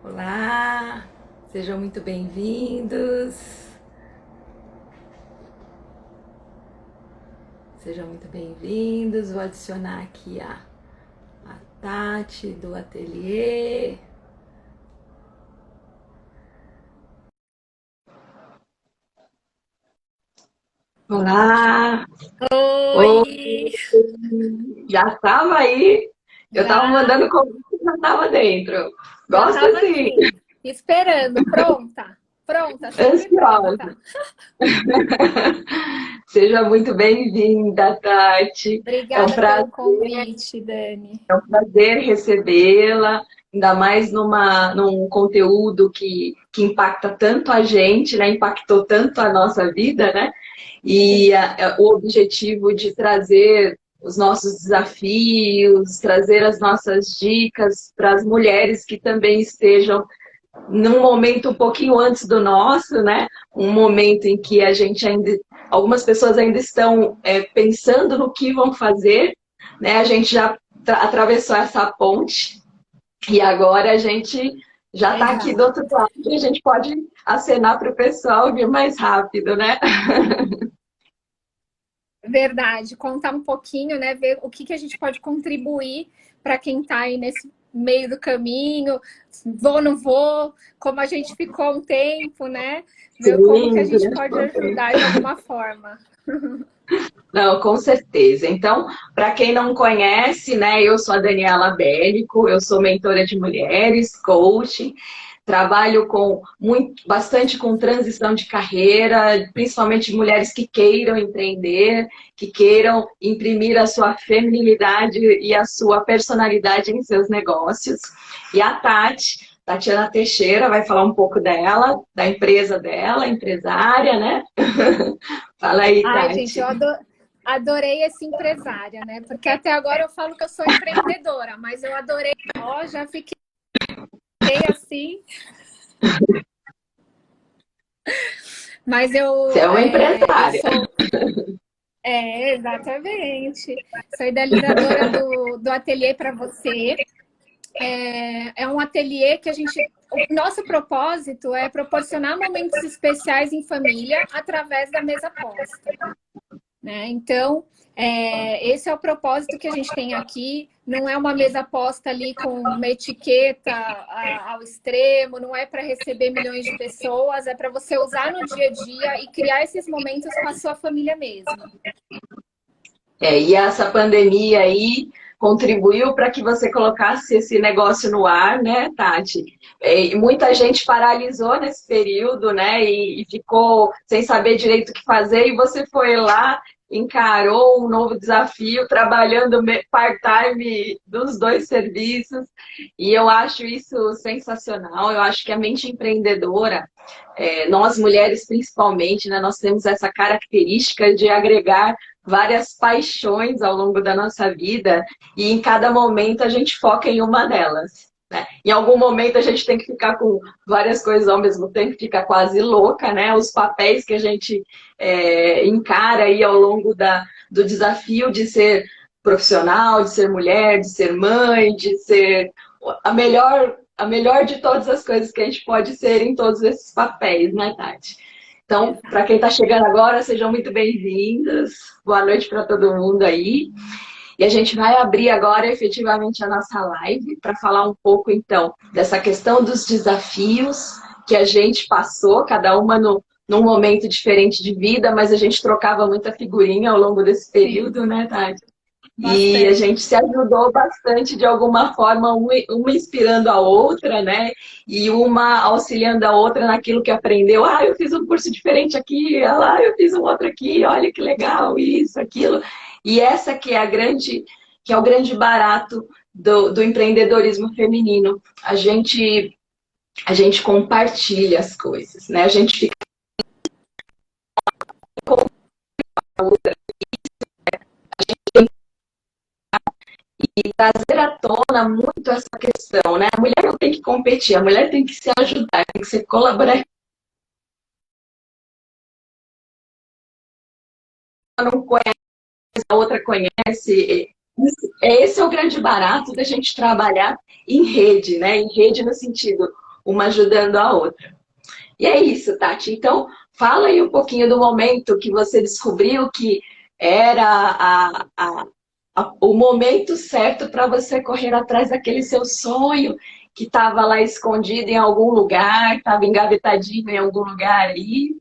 Olá, sejam muito bem-vindos. Sejam muito bem-vindos. Vou adicionar aqui a Tati do ateliê. Olá! Oi, Oi! já estava aí? Eu estava Já, mandando convite e já estava dentro. já Gosto estava assim, aqui, esperando, pronta. Pronta, sempre pronta. ansiosa. Seja muito bem-vinda, Tati. Obrigada pelo convite, Dani. É um prazer recebê-la, ainda mais num conteúdo que impacta tanto a gente, né? Impactou tanto a nossa vida, né? E Sim, o objetivo de trazer os nossos desafios, trazer as nossas dicas para as mulheres que também estejam num momento um pouquinho antes do nosso, né? Um momento em que a gente ainda, algumas pessoas ainda estão pensando no que vão fazer, né? A gente já atravessou essa ponte e agora a gente já está aqui do outro exato. lado e a gente pode acenar para o pessoal vir mais rápido, né? Verdade, contar um pouquinho, né? Ver o que a gente pode contribuir para quem está aí nesse meio do caminho, vou, não vou, como a gente ficou um tempo, né? Ver como que a Sim, gente durante pode o tempo. ajudar de alguma forma. Não, com certeza. Então, para quem não conhece, né, eu sou a Daniela Bélico, eu sou mentora de mulheres, coaching, trabalho bastante com transição de carreira, principalmente mulheres que queiram empreender, que queiram imprimir a sua feminilidade e a sua personalidade em seus negócios. E a Tatiana Teixeira, vai falar um pouco dela, da empresa dela, empresária, né? Fala aí, Ai, gente, Tati. adorei esse empresária, né? Porque até agora eu falo que eu sou empreendedora, mas eu adorei, ó, já fiquei assim, mas Você é uma eu empresária. sou. Exatamente. Sou idealizadora do Ateliê para Você. É um ateliê que a gente. O nosso propósito é proporcionar momentos especiais em família através da mesa posta. Né? Então, esse é o propósito que a gente tem aqui. Não é uma mesa posta ali com uma etiqueta ao extremo, não é para receber milhões de pessoas, é para você usar no dia a dia e criar esses momentos com a sua família mesmo. E essa pandemia aí contribuiu para que você colocasse esse negócio no ar, né, Tati? E muita gente paralisou nesse período, né, e ficou sem saber direito o que fazer, e você foi lá, encarou um novo desafio, trabalhando part-time dos dois serviços, e eu acho isso sensacional. Eu acho que a mente empreendedora, nós mulheres principalmente, né, nós temos essa característica de agregar várias paixões ao longo da nossa vida e em cada momento a gente foca em uma delas. Né? Em algum momento a gente tem que ficar com várias coisas ao mesmo tempo, fica quase louca, né? Os papéis que a gente encara aí ao longo do desafio de ser profissional, de ser mulher, de ser mãe, de ser a melhor de todas as coisas que a gente pode ser em todos esses papéis, né, Tati? Então, para quem está chegando agora, sejam muito bem-vindas. Boa noite para todo mundo aí. E a gente vai abrir agora efetivamente a nossa live para falar um pouco, então, dessa questão dos desafios que a gente passou, cada uma num momento diferente de vida, mas a gente trocava muita figurinha ao longo desse Sim, período, né, Tati? E a gente bastante. se ajudou bastante de alguma forma, uma inspirando a outra, né? E uma auxiliando a outra naquilo que aprendeu. Ah, eu fiz um curso diferente aqui, ah lá, eu fiz um outro aqui, olha que legal, isso, aquilo. E essa que é o grande barato do empreendedorismo feminino. A gente compartilha as coisas, né? A gente fica e trazer à tona muito essa questão, né? A mulher não tem que competir, a mulher tem que se ajudar, tem que ser colaborativa, não conhece, a outra conhece. Esse é o grande barato da gente trabalhar em rede, né? Em rede no sentido, uma ajudando a outra. E é isso, Tati. Então, fala aí um pouquinho do momento que você descobriu que era o momento certo para você correr atrás daquele seu sonho que estava lá escondido em algum lugar, estava engavetadinho em algum lugar aí.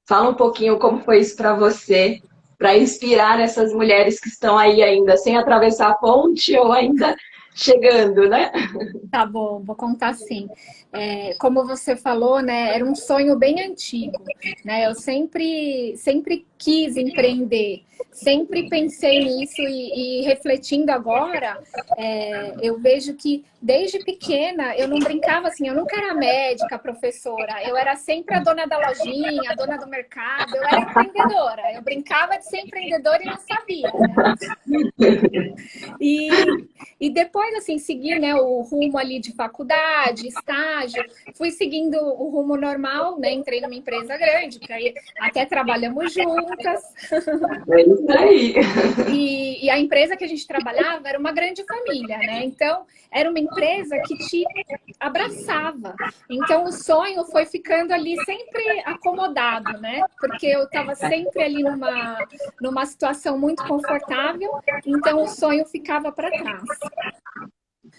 Fala um pouquinho como foi isso para você, para inspirar essas mulheres que estão aí ainda sem atravessar a ponte ou ainda chegando, né? Tá bom, vou contar sim. Como você falou, né, era um sonho bem antigo, né? Eu sempre quis empreender, sempre pensei nisso e refletindo agora, eu vejo que desde pequena eu não brincava assim, eu nunca era médica, professora, eu era sempre a dona da lojinha, a dona do mercado, eu era empreendedora, eu brincava de ser empreendedora e não sabia, né? E depois, assim, segui, né, o rumo ali de faculdade, estágio, fui seguindo o rumo normal, né, entrei numa empresa grande, que aí até trabalhamos juntas. É isso aí. E a empresa que a gente trabalhava era uma grande família, né? Então, era uma empresa que te abraçava. Então, o sonho foi ficando ali sempre acomodado, né? Porque eu estava sempre ali numa situação muito confortável, então o sonho ficava para trás.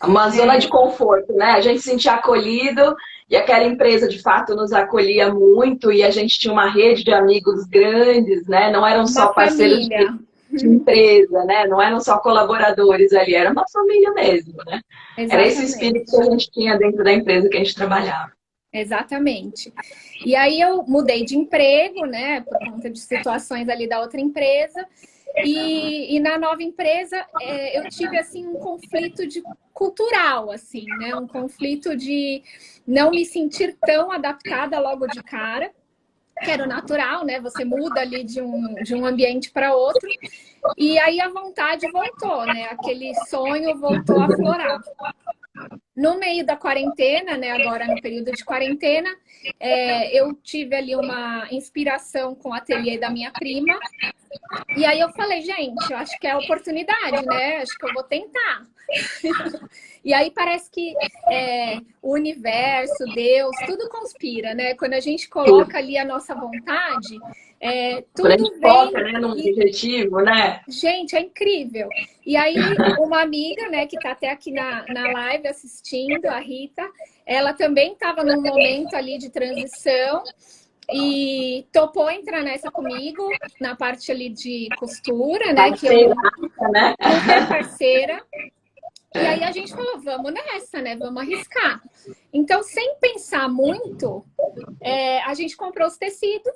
Uma zona de conforto, né? A gente se sentia acolhido e aquela empresa de fato nos acolhia muito e a gente tinha uma rede de amigos grandes, né? Não eram Uma só parceiros família. de empresa, né? Não eram só colaboradores ali, era uma família mesmo, né? Era esse espírito que Exatamente. a gente tinha dentro da empresa que a gente trabalhava. Exatamente. E aí eu mudei de emprego, né, por conta de situações ali da outra empresa. E na nova empresa eu tive assim um conflito cultural, assim, né, um conflito de não me sentir tão adaptada logo de cara, que era o natural, né? Você muda ali de um ambiente para outro. E aí a vontade voltou, né? Aquele sonho voltou a aflorar. No meio da quarentena, né, agora no período de quarentena, eu tive ali uma inspiração com o ateliê da minha prima. E aí eu falei, gente, eu acho que é a oportunidade, né? Acho que eu vou tentar. E aí parece que o universo, Deus, tudo conspira, né? Quando a gente coloca ali a nossa vontade, Quando a tudo gente vem foca, né, num e objetivo, né? gente, é incrível. E aí, uma amiga, né, que está até aqui na live assistindo, a Rita, ela também estava num momento ali de transição e topou entrar nessa comigo, na parte ali de costura, né, que eu Parceira, né? super parceira. E aí a gente falou, vamos nessa, né? Vamos arriscar. Então, sem pensar muito, a gente comprou os tecidos,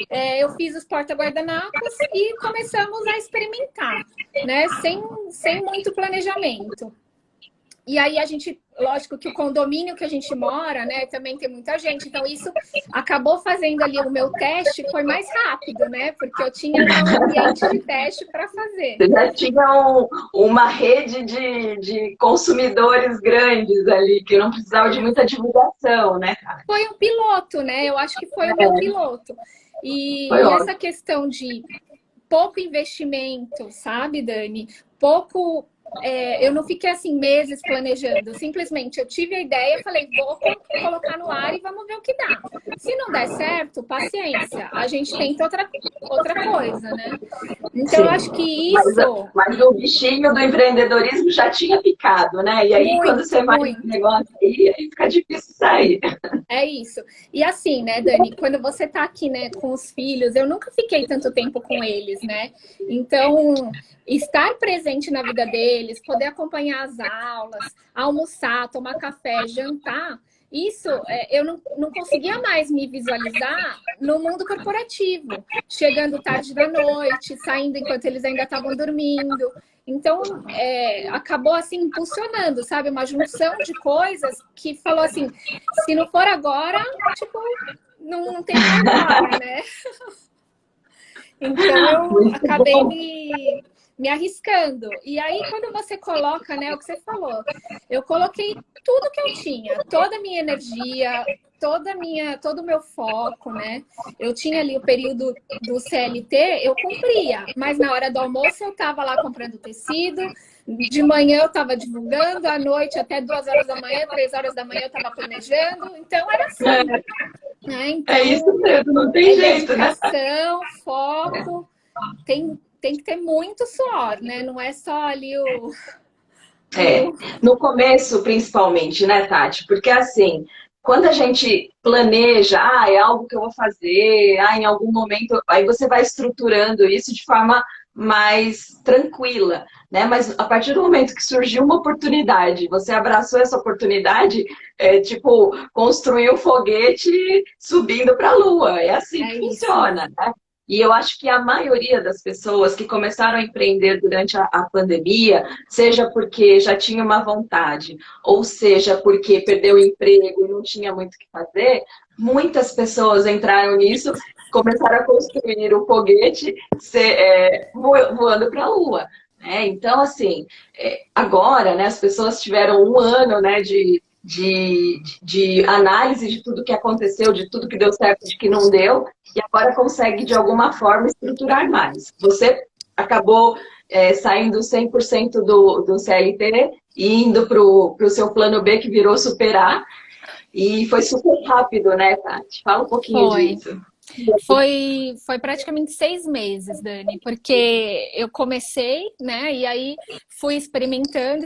eu fiz os porta-guardanapos e começamos a experimentar, né? Sem muito planejamento. E aí a gente, lógico que o condomínio que a gente mora, né, também tem muita gente. Então isso acabou fazendo ali o meu teste, foi mais rápido, né? Porque eu tinha já um ambiente de teste para fazer. Você já tinha uma rede de consumidores grandes ali, que não precisava de muita divulgação, né, cara? Foi um piloto, né? Eu acho que foi o meu piloto. Foi E essa ótimo. questão de pouco investimento, sabe, Dani? Pouco. Eu não fiquei assim meses planejando, simplesmente eu tive a ideia, falei, vou colocar no ar e vamos ver o que dá. Se não der certo, paciência, a gente tenta outra coisa, né? Então, eu Sim. acho que isso. Mas o bichinho do empreendedorismo já tinha picado, né? E aí, quando Muito, você vai no muito. negócio aí fica difícil sair. É isso. E assim, né, Dani, quando você tá aqui, né, com os filhos, eu nunca fiquei tanto tempo com eles, né? Então, estar presente na vida deles, poder acompanhar as aulas, almoçar, tomar café, jantar, isso eu não conseguia mais me visualizar no mundo corporativo, chegando tarde da noite, saindo enquanto eles ainda estavam dormindo. Então, acabou assim impulsionando, sabe? Uma junção de coisas que falou assim, se não for agora, tipo, não tem pra agora, né? Então eu Muito acabei bom. me arriscando. E aí, quando você coloca, né, o que você falou, eu coloquei tudo que eu tinha, toda a minha energia, todo o meu foco, né? Eu tinha ali o período do CLT, eu cumpria, mas na hora do almoço eu estava lá comprando tecido, de manhã eu estava divulgando, à noite até 2 horas da manhã, 3 horas da manhã eu estava planejando, então era assim, né? Então, É isso mesmo, não tem jeito, né? dedicação, foco, tem que ter muito suor, né? Não é só ali No começo, principalmente, né, Tati? Porque assim, quando a gente planeja, é algo que eu vou fazer, em algum momento, aí você vai estruturando isso de forma mais tranquila, né? Mas a partir do momento que surgiu uma oportunidade, você abraçou essa oportunidade, tipo, construir um foguete subindo para a Lua. É assim que funciona, né? E eu acho que a maioria das pessoas que começaram a empreender durante a pandemia, seja porque já tinha uma vontade, ou seja porque perdeu o emprego e não tinha muito o que fazer, muitas pessoas entraram nisso, começaram a construir o foguete voando para a Lua. Então, assim, agora, né, as pessoas tiveram um ano, né, de análise de tudo que aconteceu, de tudo que deu certo, de que não deu, e agora consegue, de alguma forma, estruturar mais. Você acabou saindo 100% do CLT e indo para o seu plano B, que virou superar, e foi super rápido, né, Tati? Fala um pouquinho disso. Foi praticamente 6 meses, Dani, porque eu comecei, né? E aí fui experimentando.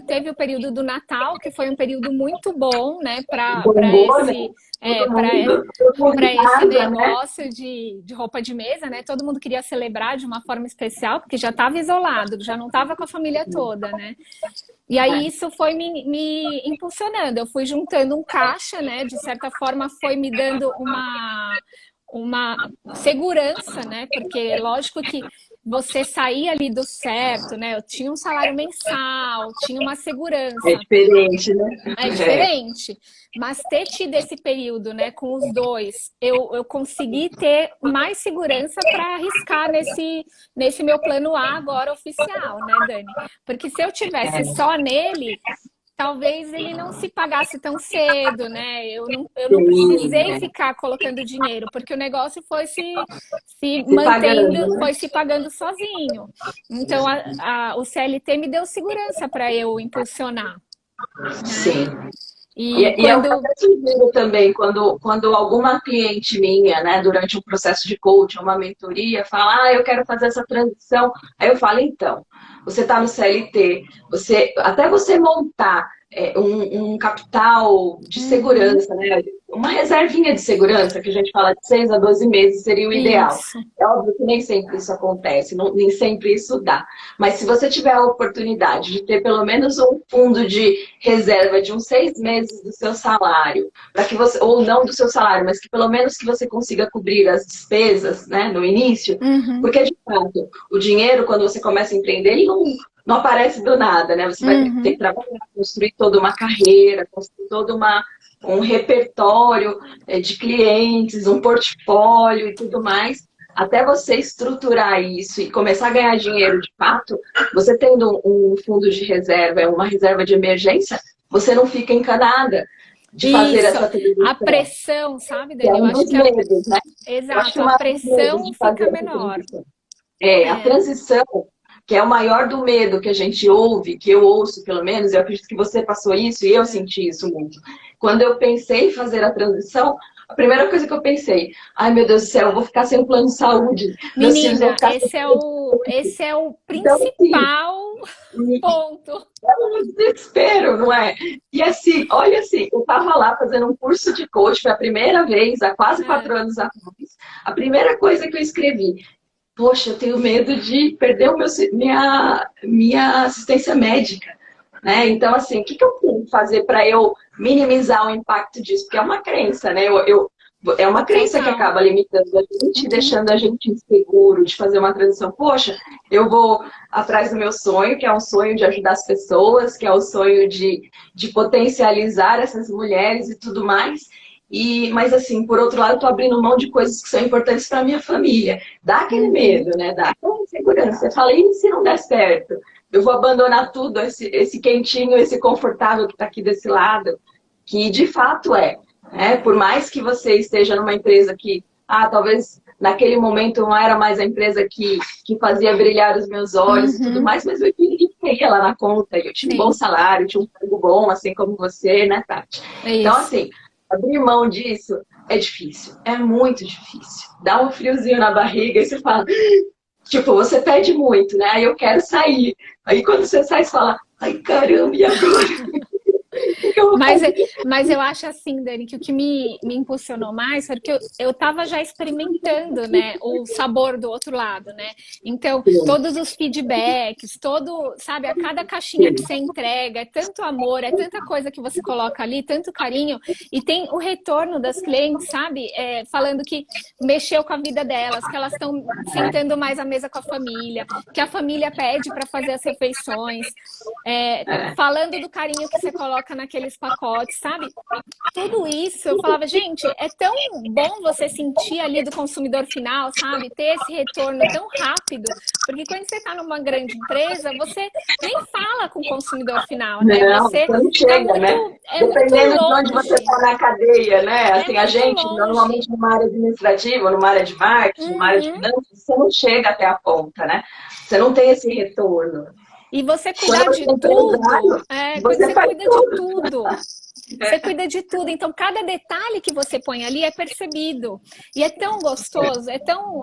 Teve o período do Natal, que foi um período muito bom, né? Para esse, esse negócio de roupa de mesa, né? Todo mundo queria celebrar de uma forma especial, porque já estava isolado, já não estava com a família toda, né? E aí isso foi me impulsionando. Eu fui juntando um caixa, né? De certa forma foi me dando uma segurança, né? Porque lógico que você sair ali do certo, né? Eu tinha um salário mensal, tinha uma segurança. É diferente, né? É diferente. Mas ter tido esse período, né, com os dois, eu consegui ter mais segurança para arriscar nesse meu plano A agora oficial, né, Dani? Porque se eu tivesse só nele, talvez ele não se pagasse tão cedo, né? Eu não precisei ficar colocando dinheiro, porque o negócio foi se mantendo, pagando, né? Foi se pagando sozinho. Então, o CLT me deu segurança para eu impulsionar. Sim. Né? E é o que eu sugiro também, quando alguma cliente minha, né, durante um processo de coaching, uma mentoria, fala, eu quero fazer essa transição, aí eu falo, então, você está no CLT, até você montar um capital de segurança, né? Uma reservinha de segurança, que a gente fala de 6 a 12 meses seria o ideal. Isso. É óbvio que nem sempre isso acontece, nem sempre isso dá. Mas se você tiver a oportunidade de ter pelo menos um fundo de reserva de uns 6 meses do seu salário, para que você, ou não do seu salário, mas que pelo menos que você consiga cobrir as despesas, né, no início, porque de fato, o dinheiro, quando você começa a empreender, ele não aparece do nada, né? Você vai ter que trabalhar, construir toda uma carreira, construir todo um repertório de clientes, um portfólio e tudo mais. Até você estruturar isso e começar a ganhar dinheiro de fato, você tendo um fundo de reserva, uma reserva de emergência, você não fica encanada de fazer essa transição. A pressão, sabe, Dani? Eu acho que medos, né? Exato, a pressão fica menor. A transição, que é o maior do medo que a gente ouve, que eu ouço pelo menos, eu acredito que você passou isso e eu senti isso muito. Quando eu pensei em fazer a transição, a primeira coisa que eu pensei, ai meu Deus do céu, eu vou ficar sem um plano de saúde. Menina, esse é o principal ponto. É um desespero, não é? E assim, olha assim, eu estava lá fazendo um curso de coach pela primeira vez, há quase 4 anos atrás. A primeira coisa que eu escrevi, poxa, eu tenho medo de perder minha assistência médica, né? Então, assim, o que eu tenho que fazer para eu minimizar o impacto disso? Porque é uma crença, né? É uma crença que acaba limitando a gente, deixando a gente inseguro de fazer uma transição. Poxa, eu vou atrás do meu sonho, que é um sonho de ajudar as pessoas, que é o sonho de potencializar essas mulheres e tudo mais. Mas assim, por outro lado, eu tô abrindo mão de coisas que são importantes para minha família. Dá aquele medo, né? Dá aquela insegurança. Você fala, e se não der certo? eu vou abandonar tudo, esse quentinho, esse confortável que está aqui desse lado, que de fato é, né? Por mais que você esteja numa empresa que, talvez naquele momento não era mais a empresa que fazia brilhar os meus olhos e tudo mais, mas eu ia lá na conta, eu tinha um bom salário, tinha um emprego bom, assim como você, né, Tati? Então, assim, abrir mão disso é difícil, é muito difícil. Dá um friozinho na barriga e você fala, tipo, você pede muito, né? Aí eu quero sair. Aí quando você sai, você fala, ai caramba, e agora? Mas eu acho assim, Dani, que o que me impulsionou mais foi que eu tava já experimentando, né, o sabor do outro lado, né? Então, todos os feedbacks, sabe, a cada caixinha que você entrega, é tanto amor, é tanta coisa que você coloca ali, tanto carinho, e tem o retorno das clientes, sabe? Falando que mexeu com a vida delas, que elas estão sentando mais à mesa com a família, que a família pede para fazer as refeições, falando do carinho que você coloca naqueles pacotes, sabe? Tudo isso, eu falava, gente, é tão bom você sentir ali do consumidor final, sabe? Ter esse retorno tão rápido, porque quando você está numa grande empresa, você nem fala com o consumidor final, né? Não, você não chega, muito, né? Dependendo de onde você está na cadeia, né? Assim, a gente, normalmente numa área administrativa, numa área de marketing, numa área de finanças, você não chega até a ponta, né? Você não tem esse retorno. E você cuidar de tudo, você cuida de tudo. Você cuida de tudo, então cada detalhe que você põe ali é percebido. E é tão gostoso, é tão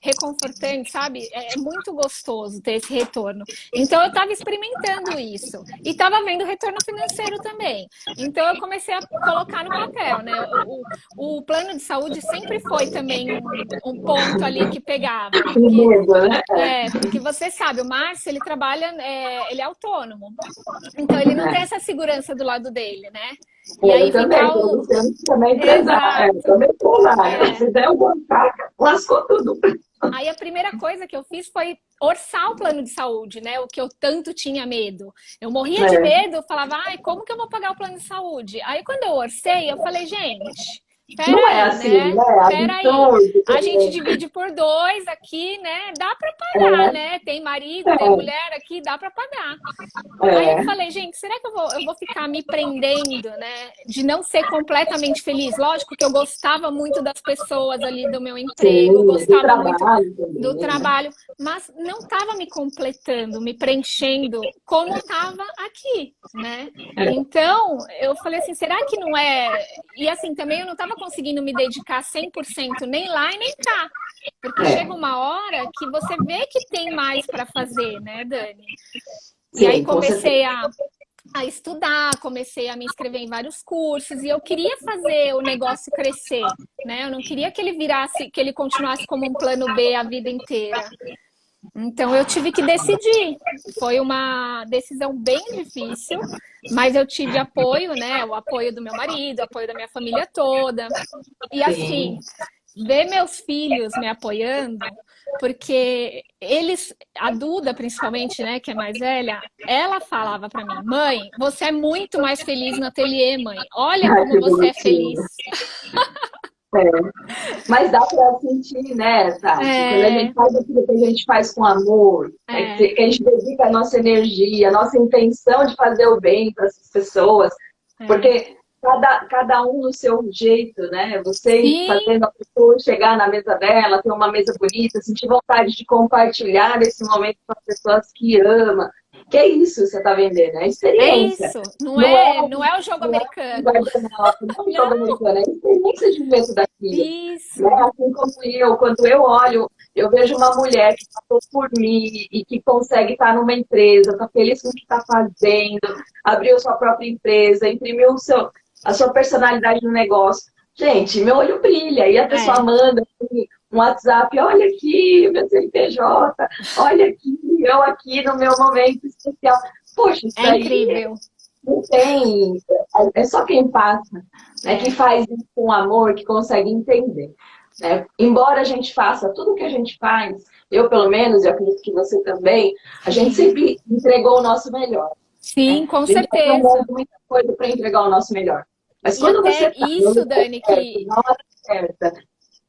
reconfortante, sabe? É muito gostoso ter esse retorno. Então eu estava experimentando isso. E estava vendo retorno financeiro também. Então eu comecei a colocar no papel, né? O plano de saúde sempre foi também um ponto ali que pegava. Porque você sabe, o Márcio, ele trabalha, ele é autônomo. Então ele não tem essa segurança do lado dele, né? E aí também empresário, também tô lá. Se der um contrato, lascou tudo. Aí a primeira coisa que eu fiz foi orçar o plano de saúde, né? O que eu tanto tinha medo. Eu morria de medo, eu falava, como que eu vou pagar o plano de saúde? Aí quando eu orcei, eu falei, gente, peraí, a gente divide por 2 aqui, né? Dá para pagar, né? Tem marido, tem mulher aqui, dá para pagar. Aí eu falei, gente, será que eu vou ficar me prendendo, né? De não ser completamente feliz? Lógico que eu gostava muito das pessoas ali do meu emprego, gostava muito do trabalho, mas não estava me completando, me preenchendo como estava aqui, né? Então, eu falei assim, será que não é... E assim, também eu não estava conseguindo me dedicar 100% nem lá e nem cá. Porque chega uma hora que você vê que tem mais para fazer, né, Dani? E aí comecei a estudar, comecei a me inscrever em vários cursos e eu queria fazer o negócio crescer, né? Eu não queria que ele continuasse como um plano B a vida inteira. Então eu tive que decidir. Foi uma decisão bem difícil, mas eu tive apoio, né? O apoio do meu marido, o apoio da minha família toda. E assim, ver meus filhos me apoiando, porque a Duda principalmente, né, que é mais velha, ela falava para mim, mãe, você é muito mais feliz no ateliê, mãe. Olha como você é feliz. Mas dá para sentir, né, Tati? Quando a gente faz aquilo que a gente faz com amor, que a gente dedica a nossa energia, a nossa intenção de fazer o bem para essas pessoas, porque cada um no seu jeito, né? Você fazendo a pessoa chegar na mesa dela, ter uma mesa bonita, sentir vontade de compartilhar esse momento com as pessoas que ama. Que é isso que você está vendendo, é experiência. É isso, não é o jogo americano. Não é o jogo americano, é a experiência de ver tudo aquilo. Isso. Né? Assim como quando eu olho, eu vejo uma mulher que passou por mim e que consegue estar numa empresa, está feliz com o que está fazendo, abriu sua própria empresa, imprimiu a sua personalidade no negócio. Gente, meu olho brilha. E a pessoa manda um WhatsApp, olha aqui, meu CNPJ, olha aqui, eu aqui no meu momento especial. Poxa, isso aí incrível. Não tem, é só quem passa, né, que faz isso com amor, que consegue entender. Né? Embora a gente faça tudo o que a gente faz, eu pelo menos, e acredito que você também, a gente sempre entregou o nosso melhor. Sim, né? com certeza. A gente muita coisa para entregar o nosso melhor. Mas quando você isso, Dani, que... na hora certa,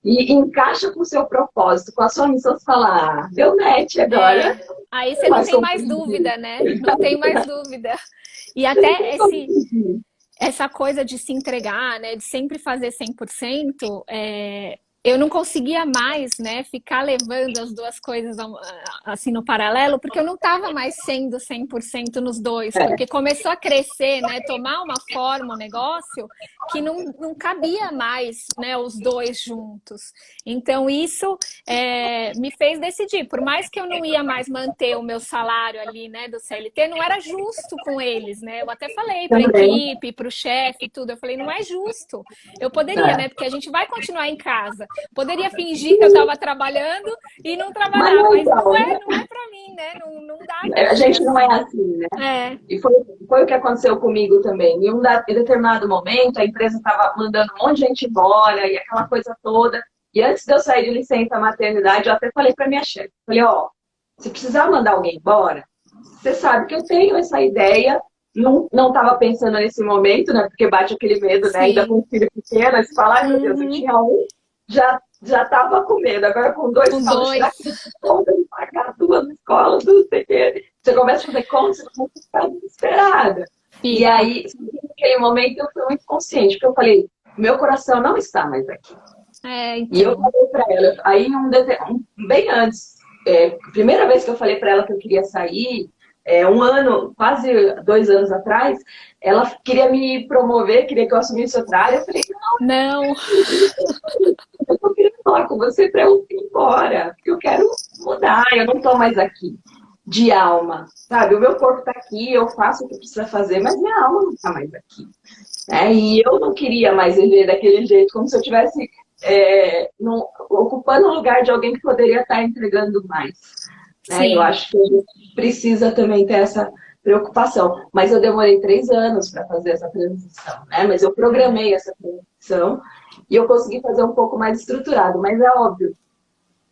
e encaixa com o seu propósito, com a sua missão, você fala, ah, deu match agora. Aí você não tem mais dúvida, né? Não tem mais dúvida. E até essa coisa de se entregar, né? De sempre fazer 100%, eu não conseguia mais, né, ficar levando as duas coisas assim no paralelo, porque eu não estava mais sendo 100% nos dois, porque começou a crescer, né, tomar uma forma, um negócio que não cabia mais, né, os dois juntos. Então isso me fez decidir, por mais que eu não ia mais manter o meu salário ali, né, do CLT, não era justo com eles, né, eu até falei para a equipe, para o chefe, tudo, eu falei, não é justo, eu poderia, né, porque a gente vai continuar em casa. Poderia fingir que eu estava trabalhando e não trabalhar, mas não é para mim, né? Não dá. A gente não é assim, né? E foi o que aconteceu comigo também. Em determinado momento, a empresa estava mandando um monte de gente embora e aquela coisa toda. E antes de eu sair de licença maternidade, eu até falei para minha chefe, falei, ó, se precisar mandar alguém embora, você sabe que eu tenho essa ideia. Não estava pensando nesse momento, né? Porque bate aquele medo, né? Ainda com um filho pequeno, você fala, ai meu Deus, eu tinha já estava com medo, agora com dois, será que conta de pagar duas escolas, não sei o quê. Você começa a fazer conta, você começa a ficar desesperada. E aí, naquele momento, eu fui muito consciente, porque eu falei, meu coração não está mais aqui. Então. E eu falei para ela, aí bem antes, primeira vez que eu falei para ela que eu queria sair, um ano, quase 2 anos atrás, ela queria me promover, queria que eu assumisse outra área. Eu falei, não. Eu tô querendo falar com você para eu ir embora, porque eu quero mudar, eu não tô mais aqui de alma, sabe? O meu corpo tá aqui, eu faço o que precisa fazer, mas minha alma não tá mais aqui. E eu não queria mais viver daquele jeito, como se eu estivesse ocupando o lugar de alguém que poderia estar entregando mais. Eu acho que a gente precisa também ter essa preocupação. Mas eu demorei 3 anos para fazer essa transição, né? Mas eu programei essa transição e eu consegui fazer um pouco mais estruturado. Mas é óbvio,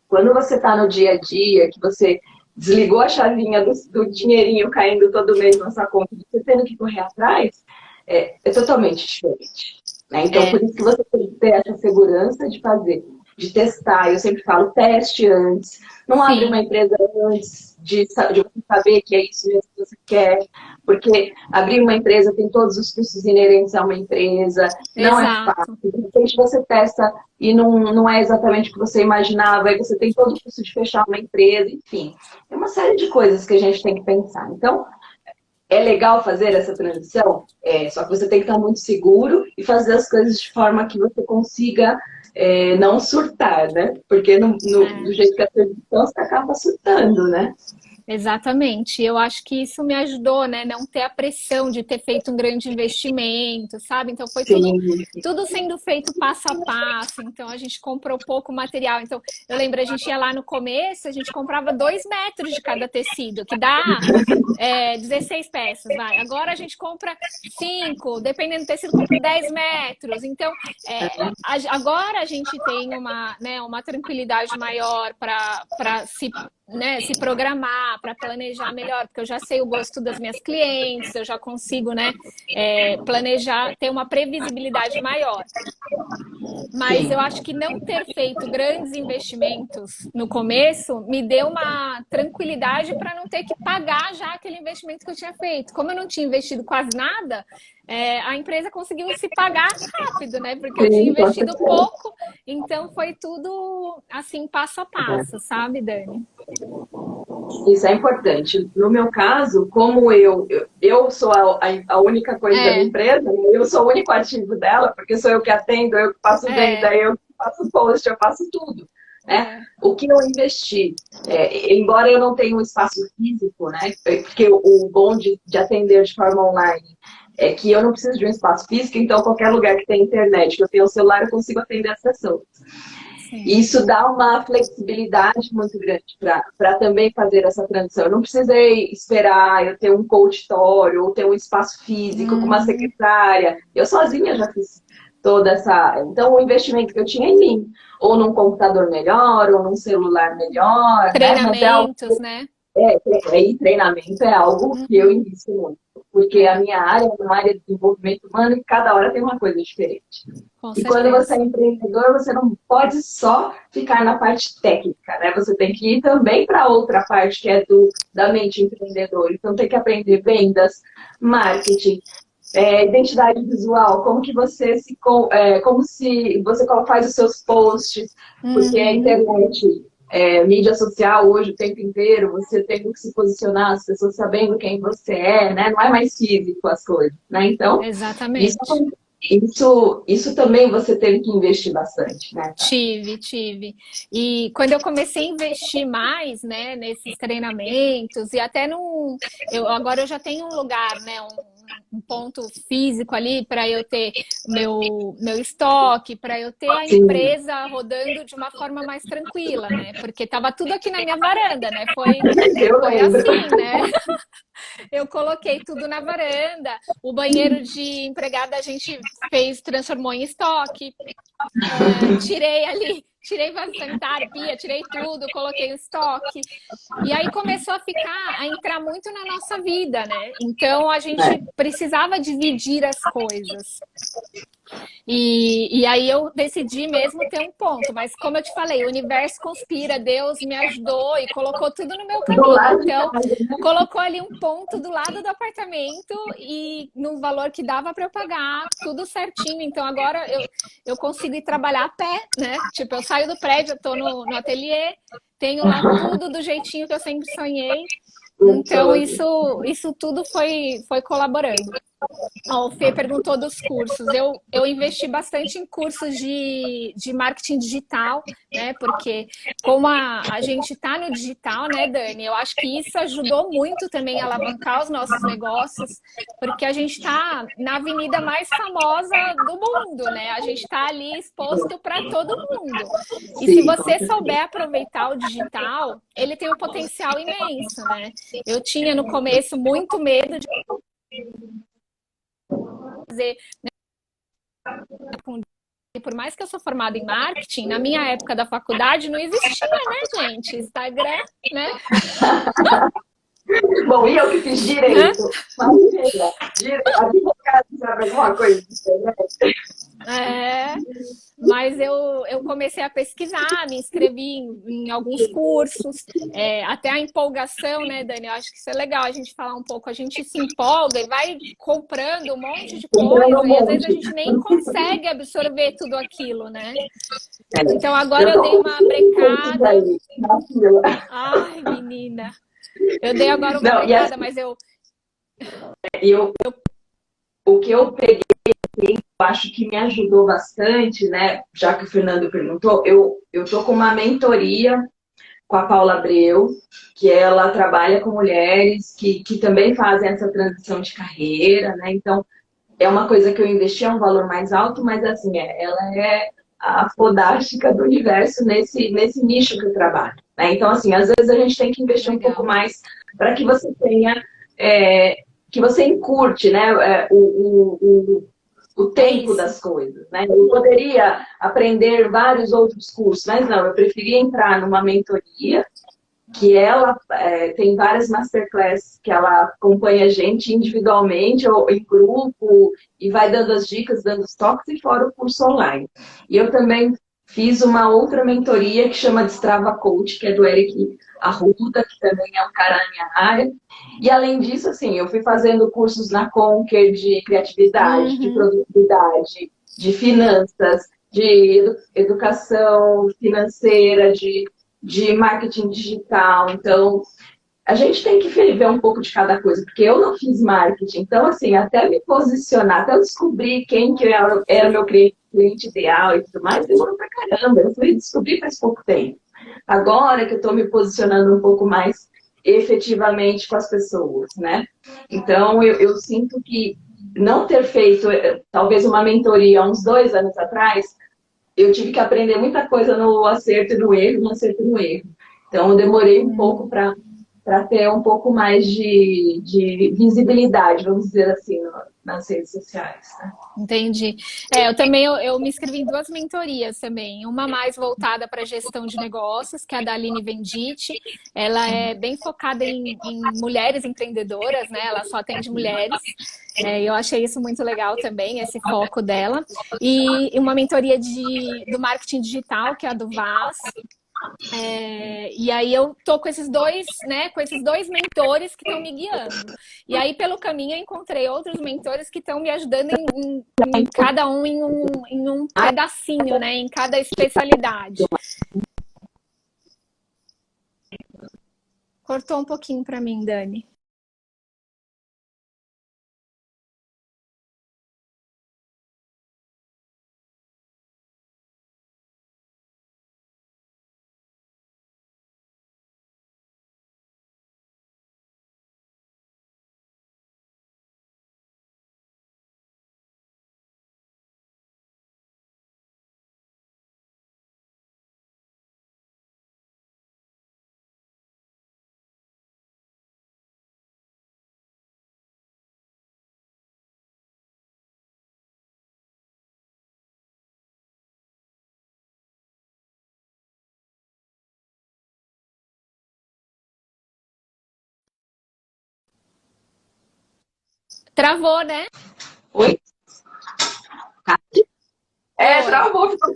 quando você está no dia a dia, que você desligou a chavinha do dinheirinho caindo todo mês na sua conta, você tendo que correr atrás, é totalmente diferente. Então, por isso que você tem que ter essa segurança de fazer, de testar. Eu sempre falo, teste antes. Não abre uma empresa antes de você saber que é isso mesmo que você quer. Porque abrir uma empresa tem todos os custos inerentes a uma empresa. Não é fácil. De repente você testa e não é exatamente o que você imaginava. Aí você tem todo o custo de fechar uma empresa. Enfim, é uma série de coisas que a gente tem que pensar. Então, é legal fazer essa transição? Só que você tem que estar muito seguro e fazer as coisas de forma que você consiga não surtar, né? Porque do jeito que a transição você acaba surtando, né? Exatamente. Eu acho que isso me ajudou, né? Não ter a pressão de ter feito um grande investimento, sabe? Então foi tudo sendo feito passo a passo. Então a gente comprou pouco material. Então eu lembro, a gente ia lá no começo, a gente comprava 2 metros de cada tecido, que dá 16 peças, vai. Agora a gente compra 5, dependendo do tecido, compra 10 metros. Então agora a gente tem uma tranquilidade maior para se programar, para planejar melhor, porque eu já sei o gosto das minhas clientes, eu já consigo, planejar, ter uma previsibilidade maior. Mas eu acho que não ter feito grandes investimentos no começo me deu uma tranquilidade para não ter que pagar já aquele investimento que eu tinha feito. Como eu não tinha investido quase nada, a empresa conseguiu se pagar rápido, né? Porque eu tinha investido pouco, então foi tudo assim, passo a passo, sabe, Dani? Isso é importante. No meu caso, como eu sou a única coisa da empresa, eu sou o único ativo dela, porque sou eu que atendo, eu que faço venda, eu que faço post, eu faço tudo. O que eu investi, embora eu não tenha um espaço físico, né? Porque o bom de atender de forma online é que eu não preciso de um espaço físico, então qualquer lugar que tem internet, que eu tenho um celular, eu consigo atender as pessoas. Isso dá uma flexibilidade muito grande para também fazer essa transição. Eu não precisei esperar eu ter um consultório ou ter um espaço físico com uma secretária. Eu sozinha já fiz toda essa... Então, o investimento que eu tinha em mim, ou num computador melhor, ou num celular melhor. Treinamentos, né? E treinamento é algo que eu invisto muito. porque a minha área é uma área de desenvolvimento humano e cada hora tem uma coisa diferente. E quando você é empreendedor, você não pode só ficar na parte técnica, né? Você tem que ir também para outra parte que é da mente empreendedora. Então tem que aprender vendas, marketing, identidade visual, como que você como se você faz os seus posts, porque a internet, mídia social hoje o tempo inteiro, você tem que se posicionar, as pessoas sabendo quem você é, né? Não é mais físico as coisas, né? Então, exatamente. Isso também você teve que investir bastante, né? Tive. E quando eu comecei a investir mais, né, nesses treinamentos e até agora eu já tenho um lugar, né, um ponto físico ali para eu ter meu estoque, para eu ter a empresa rodando de uma forma mais tranquila, né? Porque estava tudo aqui na minha varanda, né? Foi assim, né? Eu coloquei tudo na varanda, o banheiro de empregada a gente transformou em estoque, tirei vaso sanitário, pia, tirei tudo, coloquei o estoque. E aí começou a entrar muito na nossa vida, né? Então a gente precisava dividir as coisas. E aí eu decidi mesmo ter um ponto, mas como eu te falei, o universo conspira, Deus me ajudou e colocou tudo no meu caminho. Então, colocou ali um ponto do lado do apartamento e no valor que dava para eu pagar, tudo certinho. Então, agora eu consigo ir trabalhar a pé, né? Tipo, eu saio do prédio, eu tô no ateliê, tenho lá tudo do jeitinho que eu sempre sonhei. Então, isso tudo foi colaborando. O Fê perguntou dos cursos. Eu investi bastante em cursos de marketing digital, né? Porque como a gente está no digital, né, Dani? Eu acho que isso ajudou muito também a alavancar os nossos negócios, porque a gente está na avenida mais famosa do mundo, né? A gente está ali exposto para todo mundo. E se você souber aproveitar o digital, ele tem um potencial imenso, né? Eu tinha no começo muito medo de fazer, e por mais que eu sou formada em marketing, na minha época da faculdade não existia, né, gente? Instagram, né? Bom, e eu que fiz direito. Imagina, advogado sabe alguma coisa disso, né? Mas eu comecei a pesquisar, me inscrevi em alguns cursos, até a empolgação, né, Dani? Eu acho que isso é legal a gente falar um pouco. A gente se empolga e vai comprando um monte de coisa e às vezes a gente nem consegue absorver tudo aquilo, né? Então agora eu dei uma brecada. Ai, menina. Eu dei agora uma brecada, mas o que eu peguei, eu acho que me ajudou bastante, né? Já que o Fernando perguntou, eu tô com uma mentoria com a Paula Abreu, que ela trabalha com mulheres que também fazem essa transição de carreira, né? Então, é uma coisa que eu investi, é um valor mais alto, mas assim, ela é a fodástica do universo nesse nicho que eu trabalho, né? Então, assim, às vezes a gente tem que investir um pouco mais para que você tenha, que você encurte, né, o tempo das coisas, né? Eu poderia aprender vários outros cursos, mas não, eu preferia entrar numa mentoria que ela tem várias masterclasses que ela acompanha a gente individualmente ou em grupo e vai dando as dicas, dando os toques e fora o curso online. E eu também fiz uma outra mentoria que chama Destrava Coach, que é do Eric Arruda, que também é um cara na minha área. E além disso, assim, eu fui fazendo cursos na Conquer de criatividade, de produtividade, de finanças, de educação financeira, de marketing digital. Então, a gente tem que ver um pouco de cada coisa, porque eu não fiz marketing. Então, assim, até me posicionar, até eu descobrir quem que era o meu cliente ideal e tudo mais, demorou pra caramba. Eu fui descobrir faz pouco tempo. Agora que eu estou me posicionando um pouco mais efetivamente com as pessoas, né? Então, eu sinto que não ter feito, talvez, uma mentoria há uns 2 anos atrás, eu tive que aprender muita coisa no acerto e no erro, Então, eu demorei um pouco para ter um pouco mais de visibilidade, vamos dizer assim, nas redes sociais. Né? Entendi. Eu me inscrevi em 2 mentorias também. Uma mais voltada para gestão de negócios, que é a da Aline Venditti. Ela é bem focada em mulheres empreendedoras, né? Ela só atende mulheres. Eu achei isso muito legal também, esse foco dela. E uma mentoria do marketing digital, que é a do Vaz. E aí eu tô com esses dois, né, com esses 2 mentores que estão me guiando. E aí pelo caminho eu encontrei outros mentores que estão me ajudando em cada um em um pedacinho, né, em cada especialidade. Cortou um pouquinho para mim, Dani. Travou, né? Oi? Travou, ficou...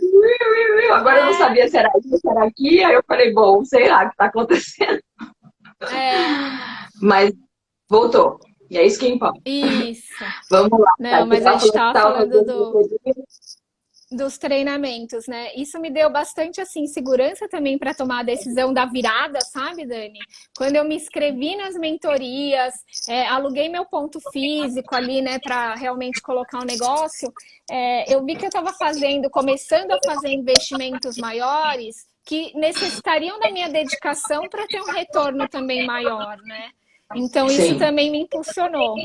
Agora eu não sabia se era aqui, se era aqui, aí eu falei, bom, sei lá o que está acontecendo. Mas voltou. E é isso que importa. Isso. Vamos lá. Não, mas a gente estava falando dos treinamentos, né? Isso me deu bastante, assim, segurança também para tomar a decisão da virada, sabe, Dani? Quando eu me inscrevi nas mentorias, aluguei meu ponto físico ali, né, para realmente colocar um negócio, eu vi que eu estava começando a fazer investimentos maiores que necessitariam da minha dedicação para ter um retorno também maior, né? Então, isso também me impulsionou.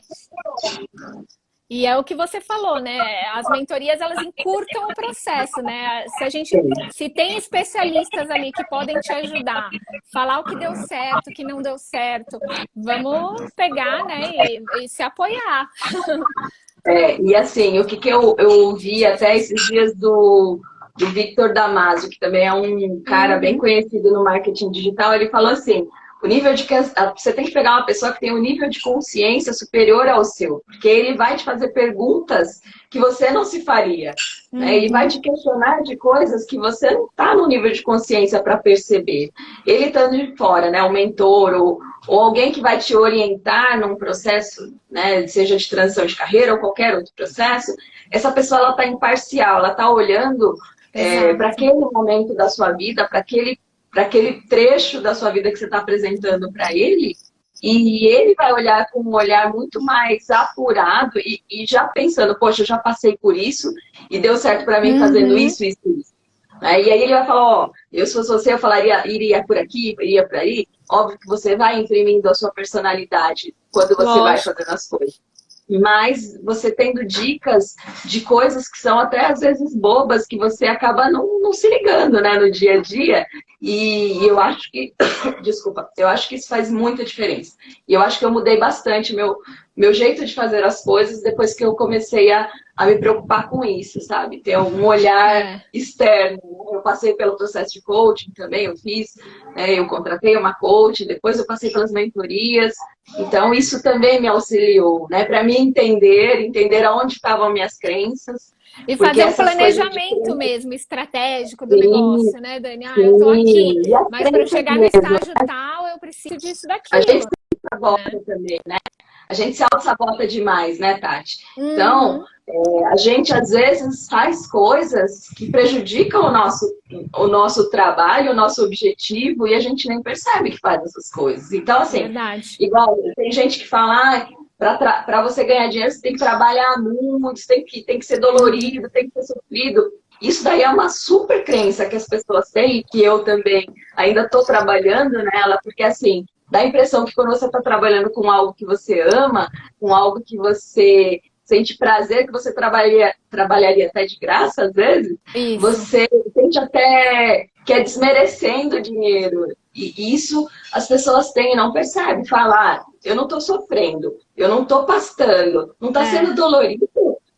E é o que você falou, né? As mentorias, elas encurtam o processo, né? Se tem especialistas ali que podem te ajudar, falar o que deu certo, o que não deu certo, vamos pegar, né? E se apoiar. E assim, o que eu ouvi até esses dias do Victor Damasio, que também é um cara bem conhecido no marketing digital, ele falou assim, o nível você tem que pegar uma pessoa que tem um nível de consciência superior ao seu, porque ele vai te fazer perguntas que você não se faria. Né? Ele vai te questionar de coisas que você não está no nível de consciência para perceber. Ele estando de fora, né? Um mentor ou alguém que vai te orientar num processo, né? Seja de transição de carreira ou qualquer outro processo, essa pessoa ela está imparcial, ela está olhando para aquele momento da sua vida, para aquele trecho da sua vida que você está apresentando para ele, e ele vai olhar com um olhar muito mais apurado e já pensando, poxa, eu já passei por isso e deu certo para mim fazendo isso. E aí ele vai falar, ó, eu se fosse você, eu falaria, iria por aqui, iria por aí. Óbvio que você vai imprimindo a sua personalidade quando você vai fazendo as coisas. Mas você tendo dicas de coisas que são até às vezes bobas, que você acaba não se ligando, né, no dia a dia. E eu acho que, desculpa, eu acho que isso faz muita diferença. E eu acho que eu mudei bastante meu jeito de fazer as coisas depois que eu comecei a me preocupar com isso, sabe? Ter um olhar externo. Eu passei pelo processo de coaching também, eu fiz, eu contratei uma coach, depois eu passei pelas mentorias. Então, isso também me auxiliou, né? Para mim entender aonde estavam minhas crenças. E fazer um planejamento mesmo, estratégico do negócio, né, Dani? Eu tô aqui, mas para eu chegar no estágio tal, eu preciso disso, daquilo. A gente se sabota também, né? A gente se auto-sabota demais, né, Tati? Então, a gente às vezes faz coisas que prejudicam o nosso trabalho, o nosso objetivo, e a gente nem percebe que faz essas coisas. Então, assim, igual tem gente que fala, para você ganhar dinheiro, você tem que trabalhar muito, tem que ser dolorido, tem que ser sofrido. Isso daí é uma super crença que as pessoas têm, e que eu também ainda estou trabalhando nela, porque assim, dá a impressão que quando você está trabalhando com algo que você ama, com algo que você sente prazer, que você trabalharia até de graça, às vezes, você sente até que é desmerecendo o dinheiro. E isso as pessoas têm e não percebem. Falar, eu não estou sofrendo, eu não estou pastando, não está sendo dolorido.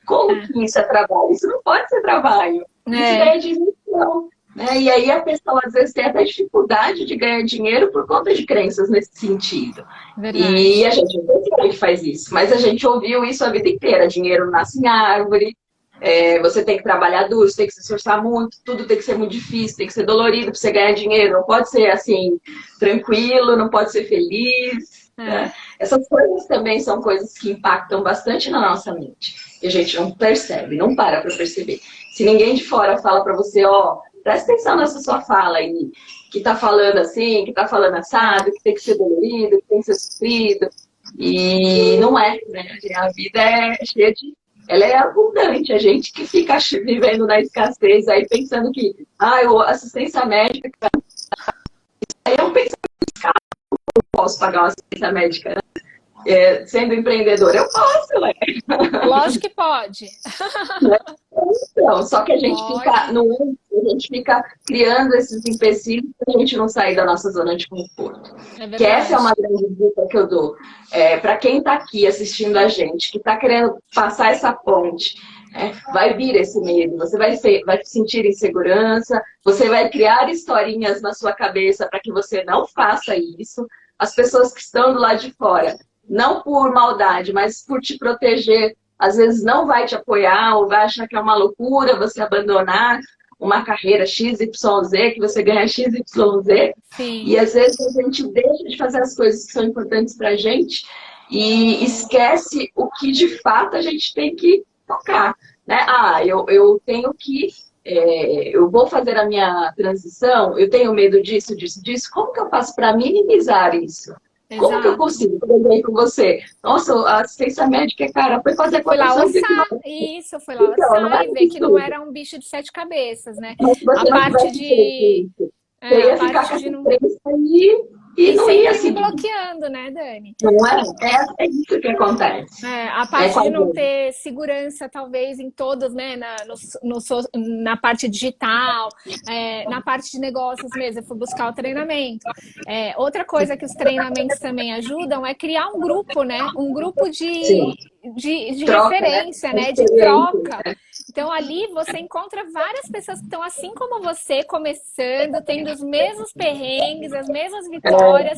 Como que isso é trabalho? Isso não pode ser trabalho. Isso é diversão. Né? E aí a pessoa às vezes tem até dificuldade de ganhar dinheiro por conta de crenças nesse sentido. Verdade. E a gente não sabe que faz isso, mas a gente ouviu isso a vida inteira. Dinheiro não nasce em árvore, você tem que trabalhar duro, você tem que se esforçar muito, tudo tem que ser muito difícil, tem que ser dolorido para você ganhar dinheiro. Não pode ser assim, tranquilo, não pode ser feliz. Né? Essas coisas também são coisas que impactam bastante na nossa mente. E a gente não percebe, não para perceber. Se ninguém de fora fala para você, ó, presta atenção nessa sua fala aí, que tá falando assim, que tá falando assado, que tem que ser dolorido, que tem que ser sofrido. E não é, né? A vida é cheia de... Ela é abundante. A gente que fica vivendo na escassez aí, pensando que, assistência médica... Aí é um pensamento escasso, eu posso pagar uma assistência médica, né? Sendo empreendedor, eu posso, né? Lógico que pode. Então, só que a gente fica criando esses empecilhos para a gente não sair da nossa zona de conforto. Que essa é uma grande dica que eu dou. Para quem está aqui assistindo a gente, que está querendo passar essa ponte, vai vir esse medo, você vai sentir insegurança, você vai criar historinhas na sua cabeça para que você não faça isso. As pessoas que estão do lado de fora, não por maldade, mas por te proteger, às vezes não vai te apoiar ou vai achar que é uma loucura você abandonar uma carreira XYZ, que você ganha XYZ. Sim. E às vezes a gente deixa de fazer as coisas que são importantes pra gente e esquece o que de fato a gente tem que tocar. Né? Eu tenho que... eu vou fazer a minha transição, eu tenho medo disso. Como que eu faço para minimizar isso? Exato. Como que eu consigo? Por exemplo, você. Nossa, a assistência médica, cara, foi fazer foi lá orçar, isso, foi lá orçar e ver que não era um bicho de 7 cabeças, né? A parte de... Você ia ficar com a imprensa e não ia se bloqueando, né, Dani? Não é isso que acontece. A parte de não ter segurança, talvez, em todos, né? Na parte digital, na parte de negócios mesmo. Eu fui buscar o treinamento. Outra coisa que os treinamentos também ajudam é criar um grupo, né? Um grupo de troca, referência, né? De troca. Então, ali você encontra várias pessoas que estão assim como você, começando, tendo os mesmos perrengues, as mesmas vitórias,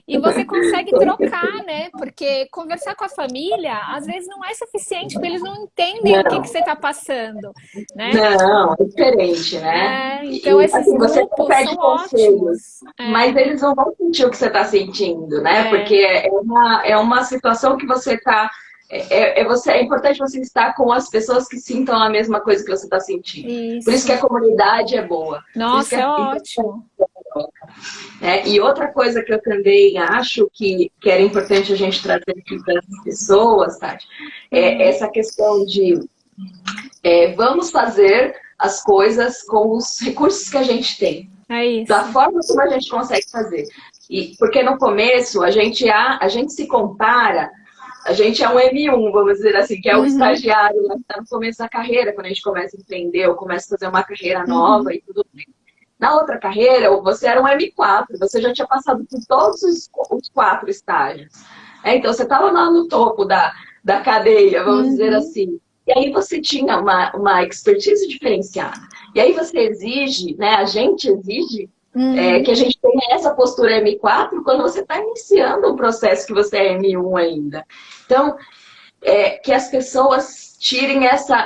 e você consegue trocar, né? Porque conversar com a família, às vezes, não é suficiente, porque eles não entendem o que você está passando, né? Não, é diferente, né? Então, esses assim, você grupos pede são conselhos, ótimos. Mas eles não vão sentir o que você está sentindo, né? Porque é uma situação que você está... É importante você estar com as pessoas que sintam a mesma coisa que você está sentindo. Isso. Por isso que a comunidade é boa. Nossa, é ótimo. E outra coisa que eu também acho que era importante a gente trazer aqui para as pessoas, Tati, é essa questão de vamos fazer as coisas com os recursos que a gente tem. É isso. Da forma como a gente consegue fazer. Porque no começo a gente se compara. A gente é um M1, vamos dizer assim, que é o estagiário que está no começo da carreira, quando a gente começa a empreender ou começa a fazer uma carreira nova e tudo bem. Na outra carreira, você era um M4, você já tinha passado por todos os 4 estágios. Então, você estava lá no topo da cadeia, vamos dizer assim. E aí você tinha uma expertise diferenciada. E aí você exige, né, a gente exige, que a gente tenha essa postura M4 quando você está iniciando um processo que você é M1 ainda. Então, que as pessoas tirem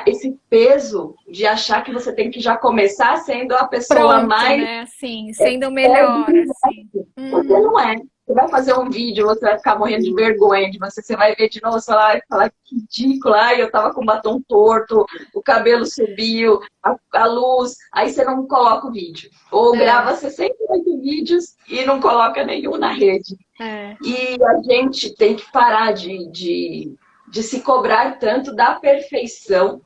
esse peso de achar que você tem que já começar sendo a pessoa mais... né? Assim, sendo melhor, assim. Porque não é. Você vai fazer um vídeo, você vai ficar morrendo de vergonha de você vai ver de novo, você vai falar que ridículo, eu tava com o batom torto, o cabelo subiu, a luz, aí você não coloca o vídeo. Ou grava 68 vídeos e não coloca nenhum na rede. E a gente tem que parar de se cobrar tanto da perfeição.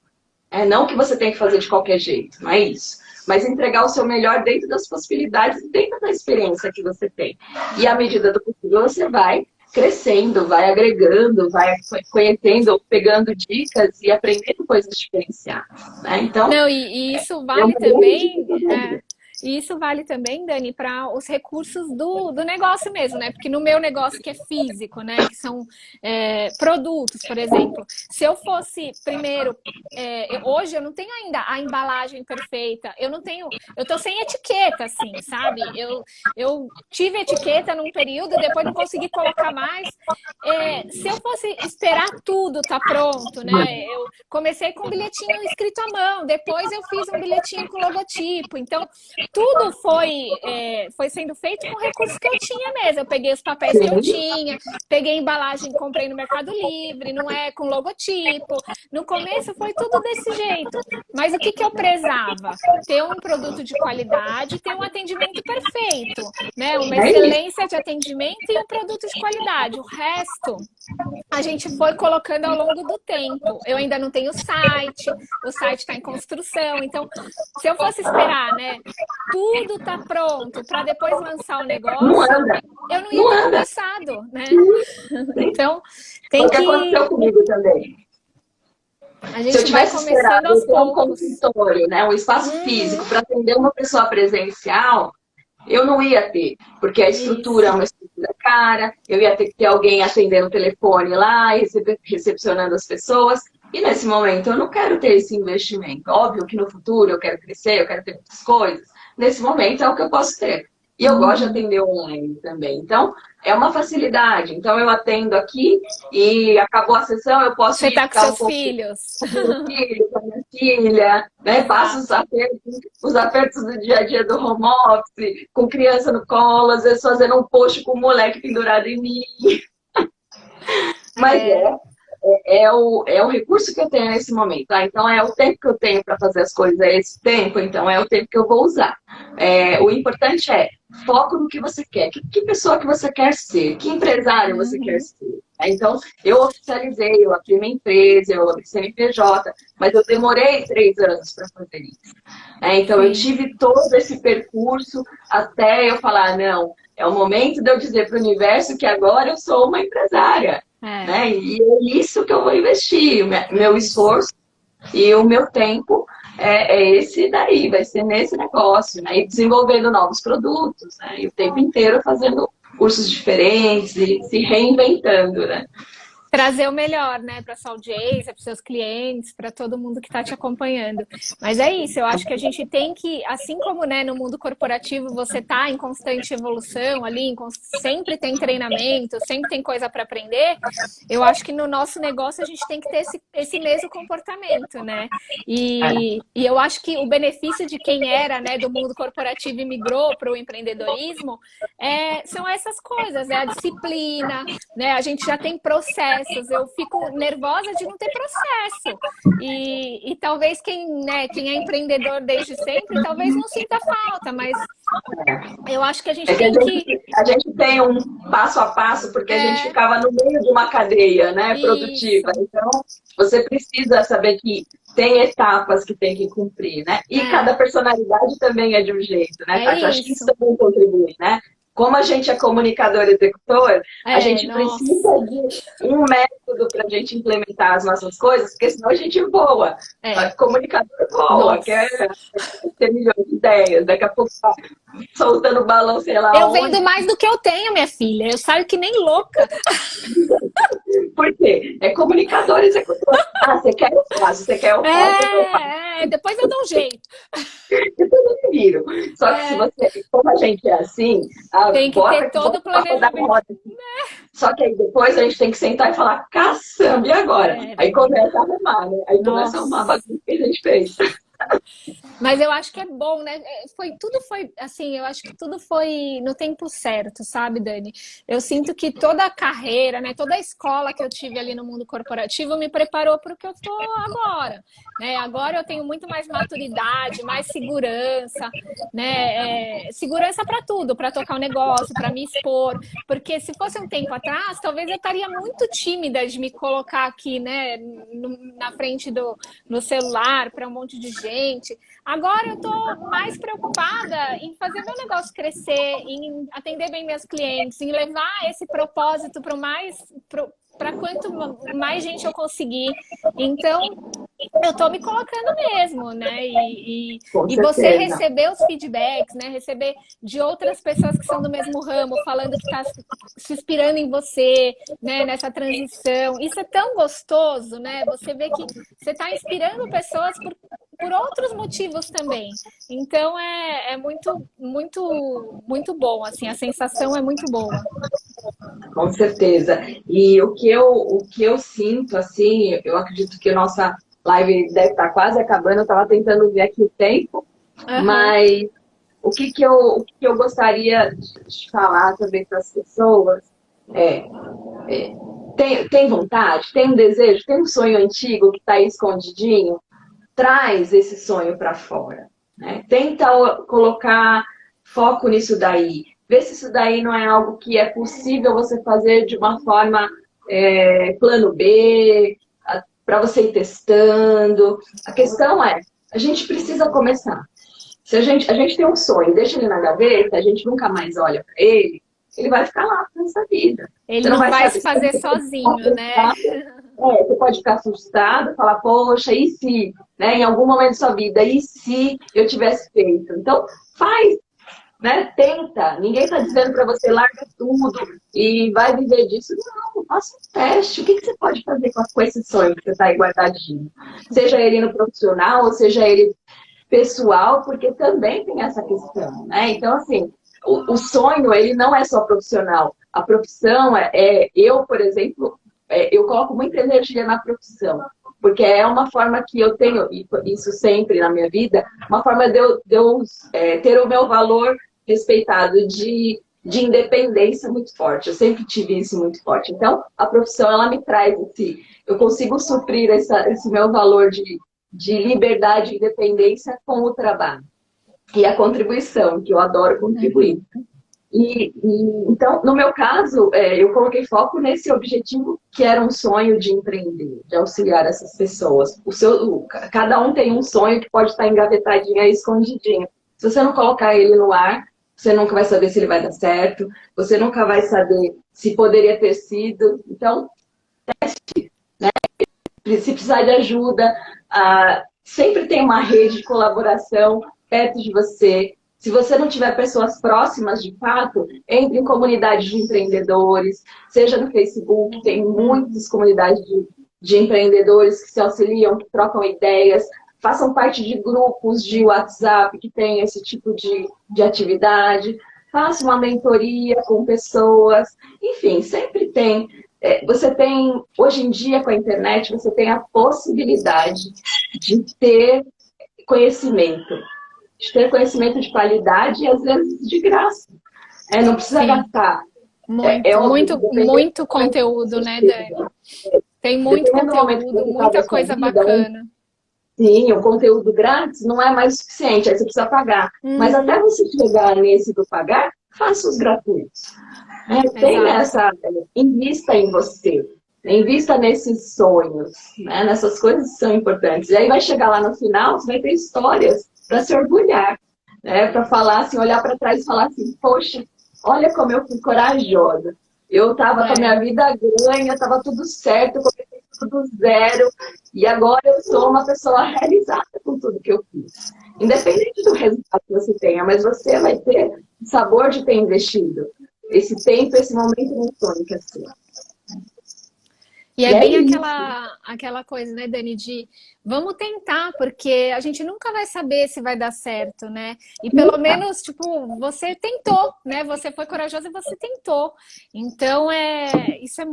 Não que você tem que fazer de qualquer jeito, não é isso. Mas entregar o seu melhor dentro das possibilidades e dentro da experiência que você tem. E à medida do possível, você vai crescendo, vai agregando, vai conhecendo, pegando dicas e aprendendo coisas diferenciadas. Né? Então, não, e isso vale também... E isso vale também, Dani, para os recursos do negócio mesmo, né? Porque no meu negócio que é físico, né? Que são produtos, por exemplo. Se eu fosse, primeiro, hoje eu não tenho ainda a embalagem perfeita, eu tô sem etiqueta, assim, sabe? Eu tive etiqueta num período, depois não consegui colocar mais. Se eu fosse esperar tudo tá pronto, né? Eu comecei com um bilhetinho escrito à mão, depois eu fiz um bilhetinho com logotipo. Então, tudo foi sendo feito com recursos que eu tinha mesmo. Eu peguei os papéis que eu tinha, peguei a embalagem, comprei no Mercado Livre, não é com logotipo. No começo foi tudo desse jeito. Mas o que eu prezava? Ter um produto de qualidade, ter um atendimento perfeito, né? Uma excelência de atendimento e um produto de qualidade. O resto a gente foi colocando ao longo do tempo. Eu ainda não tenho site, o site está em construção. Então, se eu fosse esperar, né, tudo tá pronto para depois lançar o negócio, eu não ia ter começado, né? Então, tem que... aconteceu comigo também. A gente se eu tivesse começando aos poucos. Um consultório, né, um espaço físico para atender uma pessoa presencial, eu não ia ter, porque a estrutura é uma estrutura cara, eu ia ter que ter alguém atendendo o telefone lá e recepcionando as pessoas. E nesse momento eu não quero ter esse investimento. Óbvio que no futuro eu quero crescer, eu quero ter muitas coisas. Nesse momento é o que eu posso ter. E eu gosto de atender online também. Então, é uma facilidade. Então, eu atendo aqui e acabou a sessão, eu posso ir ficar com seus filhos. Com meu filho, com a minha filha, né? Passo os apertos do dia a dia do home office, com criança no colo, às vezes fazendo um post com o moleque pendurado em mim. Mas é o recurso que eu tenho nesse momento. Tá? Então, é o tempo que eu tenho para fazer as coisas, é esse tempo, então é o tempo que eu vou usar. O importante é foco no que você quer. Que pessoa que você quer ser? Que empresário você quer ser? Então, eu oficializei, eu abri minha empresa, eu abri CNPJ, mas eu demorei 3 anos para fazer isso. Então, eu tive todo esse percurso até eu falar, não, é o momento de eu dizer para o universo que agora eu sou uma empresária. Né? E é isso que eu vou investir, meu esforço e o meu tempo é esse daí, vai ser nesse negócio, né? E desenvolvendo novos produtos, né? E o tempo inteiro fazendo cursos diferentes e se reinventando, né? Trazer o melhor, né, para sua audiência, para seus clientes, para todo mundo que está te acompanhando. Mas é isso, eu acho que a gente tem que, assim como, né, no mundo corporativo você está em constante evolução ali, sempre tem treinamento, sempre tem coisa para aprender, eu acho que no nosso negócio a gente tem que ter esse mesmo comportamento, né? E eu acho que o benefício de quem era, né, do mundo corporativo e migrou para o empreendedorismo são essas coisas, a disciplina, né? A gente já tem processos. Eu fico nervosa de não ter processo. E talvez quem é empreendedor desde sempre, talvez não sinta falta, mas eu acho que a gente tem que... A gente tem um passo a passo, porque a gente ficava no meio de uma cadeia, né, produtiva. Então, você precisa saber que tem etapas que tem que cumprir, né? E cada personalidade também é de um jeito, né, Tati? Acho que isso também contribui, né? Como a gente é comunicador e executor, a gente precisa de um método para a gente implementar as nossas coisas, porque senão a gente voa. Comunicador voa, quer ter milhões de ideias, daqui a pouco tá soltando balão, sei lá. Eu vendo mais do que eu tenho, minha filha. Eu saio que nem louca. Por quê? É comunicador e executor. Você quer eu faço, você quer eu faço. Depois eu dou um jeito. Depois eu me viro. Só que se você, como a gente é assim, tem que ter todo o planejamento. Só que aí depois a gente tem que sentar e falar, caçamba, e agora? Aí começa a arrumar, né? Aí começa a arrumar a bagunça que a gente fez. Mas eu acho que é bom, né? Tudo foi assim, eu acho que tudo foi no tempo certo, sabe, Dani? Eu sinto que toda a carreira, né, toda a escola que eu tive ali no mundo corporativo me preparou para o que eu tô agora, né? Agora eu tenho muito mais maturidade, mais segurança, né? Segurança para tudo, para tocar o negócio, para me expor, porque se fosse um tempo atrás, talvez eu estaria muito tímida de me colocar aqui, né, na frente do celular para um monte de gente. Agora eu tô mais preocupada em fazer meu negócio crescer, em atender bem meus clientes, em levar esse propósito para quanto mais gente eu conseguir. Então, eu tô me colocando mesmo, né? Com E você certeza. receber os feedbacks, né? Receber de outras pessoas que são do mesmo ramo, falando que tá se inspirando em você, né? Nessa transição. Isso é tão gostoso, né? Você vê que você tá inspirando pessoas por outros motivos também. Então é muito bom, assim, a sensação é muito boa. Com certeza. E o que eu sinto, assim, eu acredito que a nossa live deve estar quase acabando, eu estava tentando ver aqui o tempo, Aham. mas o que eu gostaria de falar também para as pessoas é, tem vontade, tem um desejo, tem um sonho antigo que está aí escondidinho, traz esse sonho para fora, né? Tenta colocar foco nisso daí. Vê se isso daí não é algo que é possível você fazer de uma forma plano B, para você ir testando. A questão é, a gente precisa começar. Se a gente tem um sonho, deixa ele na gaveta, a gente nunca mais olha para ele vai ficar lá para essa vida. Você Ele não não vai vai se saber se fazer sozinho, né? você pode ficar assustado, falar, poxa, e se, né, em algum momento da sua vida, e se eu tivesse feito? Então, faz, né? Tenta. Ninguém está dizendo para você larga tudo e vai viver disso. Não, faça um teste. O que você pode fazer com esse sonho que você está aí guardadinho? Seja ele no profissional, ou seja ele pessoal, porque também tem essa questão, né? Então, assim, o sonho, ele não é só profissional. A profissão eu, por exemplo, eu coloco muita energia na profissão, porque é uma forma que eu tenho, e isso sempre na minha vida, uma forma de eu ter o meu valor respeitado de independência muito forte. Eu sempre tive isso muito forte. Então, a profissão, ela me traz eu consigo suprir esse meu valor de liberdade e independência com o trabalho. E a contribuição, que eu adoro contribuir. Então, no meu caso, eu coloquei foco nesse objetivo que era um sonho de empreender, de auxiliar essas pessoas. Cada um tem um sonho que pode estar engavetadinho aí, escondidinho. Se você não colocar ele no ar, você nunca vai saber se ele vai dar certo, você nunca vai saber se poderia ter sido. Então, se precisar de ajuda, sempre tem uma rede de colaboração perto de você. Se você não tiver pessoas próximas de fato, entre em comunidades de empreendedores, seja no Facebook, tem muitas comunidades de empreendedores que se auxiliam, que trocam ideias, façam parte de grupos de WhatsApp que tem esse tipo de atividade, faça uma mentoria com pessoas, enfim, sempre tem. Você tem, hoje em dia com a internet, você tem a possibilidade de ter conhecimento, de qualidade e às vezes de graça. Não precisa Sim, gastar. É muito, óbvio, muito, muito conteúdo, né, Dani? Tem muito dependendo do momento que conteúdo, você está da muita sua coisa vida, bacana. sim, o conteúdo grátis não é mais suficiente, aí você precisa pagar. Mas até Uhum, você chegar nesse do pagar, faça os gratuitos. Tem exato. invista em você, invista nesses sonhos, né? Nessas coisas que são importantes. E aí vai chegar lá no final, você vai ter histórias para se orgulhar, né? Para falar assim, olhar para trás e falar assim, poxa, olha como eu fui corajosa. Eu estava com a É, minha vida ganha, estava tudo certo, eu comecei tudo do zero, e agora eu sou uma pessoa realizada com tudo que eu fiz. Independente do resultado que você tenha, mas você vai ter o sabor de ter investido esse tempo, esse momento no sonho que é seu. e E é é bem isso. aquela coisa, né, Dani, de vamos tentar, porque a gente nunca vai saber se vai dar certo, né? E pelo Nunca. menos, tipo, você tentou, né? Você foi corajosa e você tentou. Então, isso é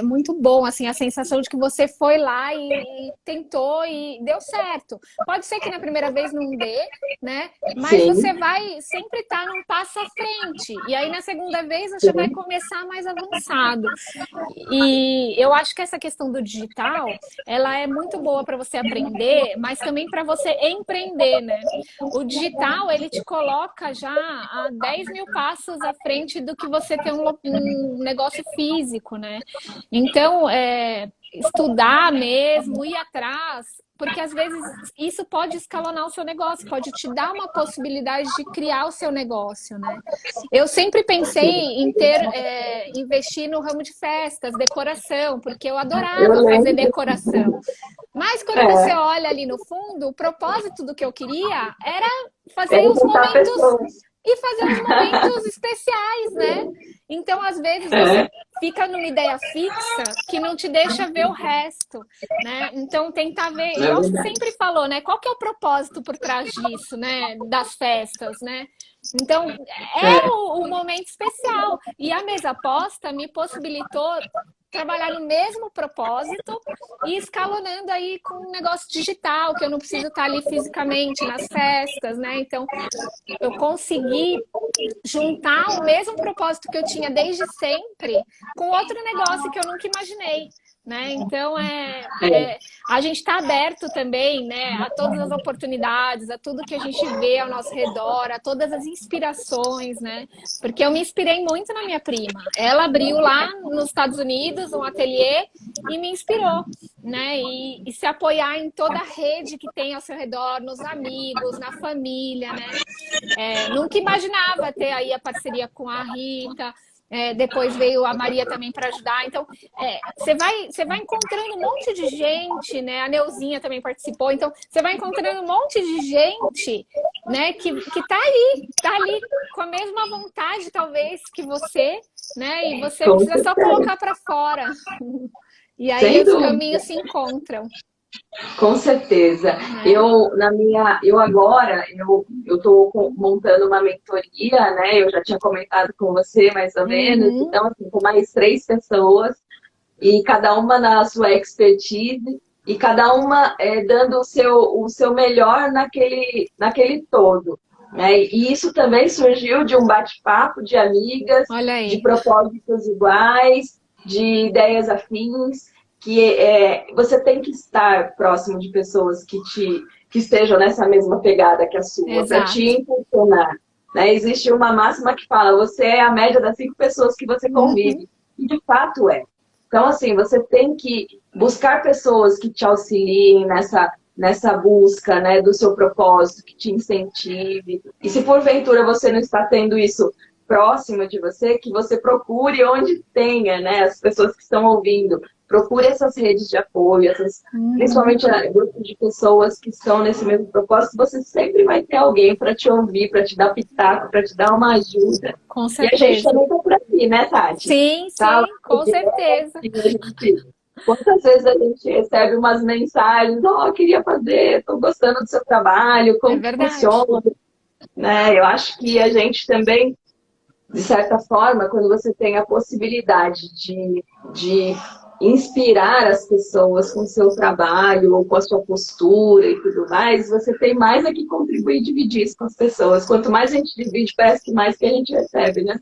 muito bom, assim, a sensação de que você foi lá e tentou e deu certo. Pode ser que na primeira vez não dê, né? Mas Sim, você vai sempre estar num passo à frente. E aí, na segunda vez, você vai começar mais avançado. E eu acho que essa questão do digital, ela é muito boa para você aprender, mas também para você empreender, né? O digital, ele te coloca já a 10 mil passos à frente do que você ter um negócio físico, né? Então, estudar mesmo, ir atrás, porque às vezes isso pode escalonar o seu negócio, pode te dar uma possibilidade de criar o seu negócio, né? Eu sempre pensei em investir no ramo de festas, decoração, porque eu adorava fazer decoração. Mas quando você olha ali no fundo, o propósito do que eu queria era fazer os momentos e fazer os momentos especiais, né? Então, às vezes, você fica numa ideia fixa que não te deixa ver o resto, né? Então, tentar ver, igual você sempre falou, né? Qual que é o propósito por trás disso, né? Das festas, né? Então, é o momento especial. E a mesa aposta me possibilitou trabalhar no mesmo propósito e escalonando aí com um negócio digital, que eu não preciso estar ali fisicamente nas festas, né? Então, eu consegui juntar o mesmo propósito que eu tinha desde sempre com outro negócio que eu nunca imaginei, né? Então, a gente está aberto também, né, a todas as oportunidades, a tudo que a gente vê ao nosso redor, a todas as inspirações, né? Porque eu me inspirei muito na minha prima. Ela abriu lá nos Estados Unidos um ateliê e me inspirou, né? E se apoiar em toda a rede que tem ao seu redor, nos amigos, na família, né? Nunca imaginava ter aí a parceria com a Rita. Depois veio a Maria também para ajudar. Então, você vai encontrando um monte de gente, né? A Neuzinha também participou. Então, você vai encontrando um monte de gente, né? Que tá ali com a mesma vontade, talvez, que você, né? E você precisa só colocar para fora. E aí os caminhos se encontram. Com certeza. Eu agora estou montando uma mentoria, né? Eu já tinha comentado com você, mais ou menos. Então, assim, com mais 3 pessoas, e cada uma na sua expertise, e cada uma dando o seu melhor naquele todo. Né? E isso também surgiu de um bate-papo de amigas, de propósitos iguais, de ideias afins, que você tem que estar próximo de pessoas que estejam nessa mesma pegada que a sua, para te impulsionar. Né? Existe uma máxima que fala, você é a média das 5 pessoas que você convive. E de fato é. Então, assim, você tem que buscar pessoas que te auxiliem nessa busca, né, do seu propósito, que te incentive. E se porventura você não está tendo isso próximo de você, que você procure onde tenha, né, as pessoas que estão ouvindo. Procure essas redes de apoio, principalmente grupos de pessoas que estão nesse mesmo propósito. Você sempre vai ter alguém para te ouvir, para te dar pitaco, para te dar uma ajuda. Com certeza. E a gente também está por aqui, né, Tati? Sim, com certeza. Quantas vezes a gente recebe umas mensagens, eu queria fazer, estou gostando do seu trabalho, como funciona. Né? Eu acho que a gente também, de certa forma, quando você tem a possibilidade de inspirar as pessoas com o seu trabalho ou com a sua postura e tudo mais, você tem mais a que contribuir e dividir isso com as pessoas. Quanto mais a gente divide, parece que mais que a gente recebe, né?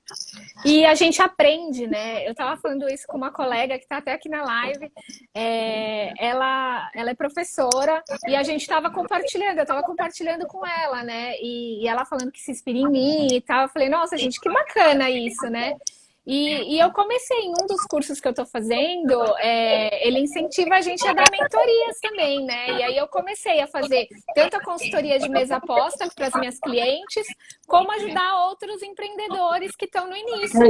E a gente aprende, né? Eu estava falando isso com uma colega que está até aqui na live. Ela é professora e a gente estava compartilhando, eu estava compartilhando com ela, né? E ela falando que se inspira em mim e tal. Eu falei, nossa, gente, que bacana isso, né? E eu comecei em um dos cursos que eu estou fazendo, ele incentiva a gente a dar mentorias também, né? E aí eu comecei a fazer tanto a consultoria de mesa aposta para as minhas clientes, como ajudar outros empreendedores que estão no início,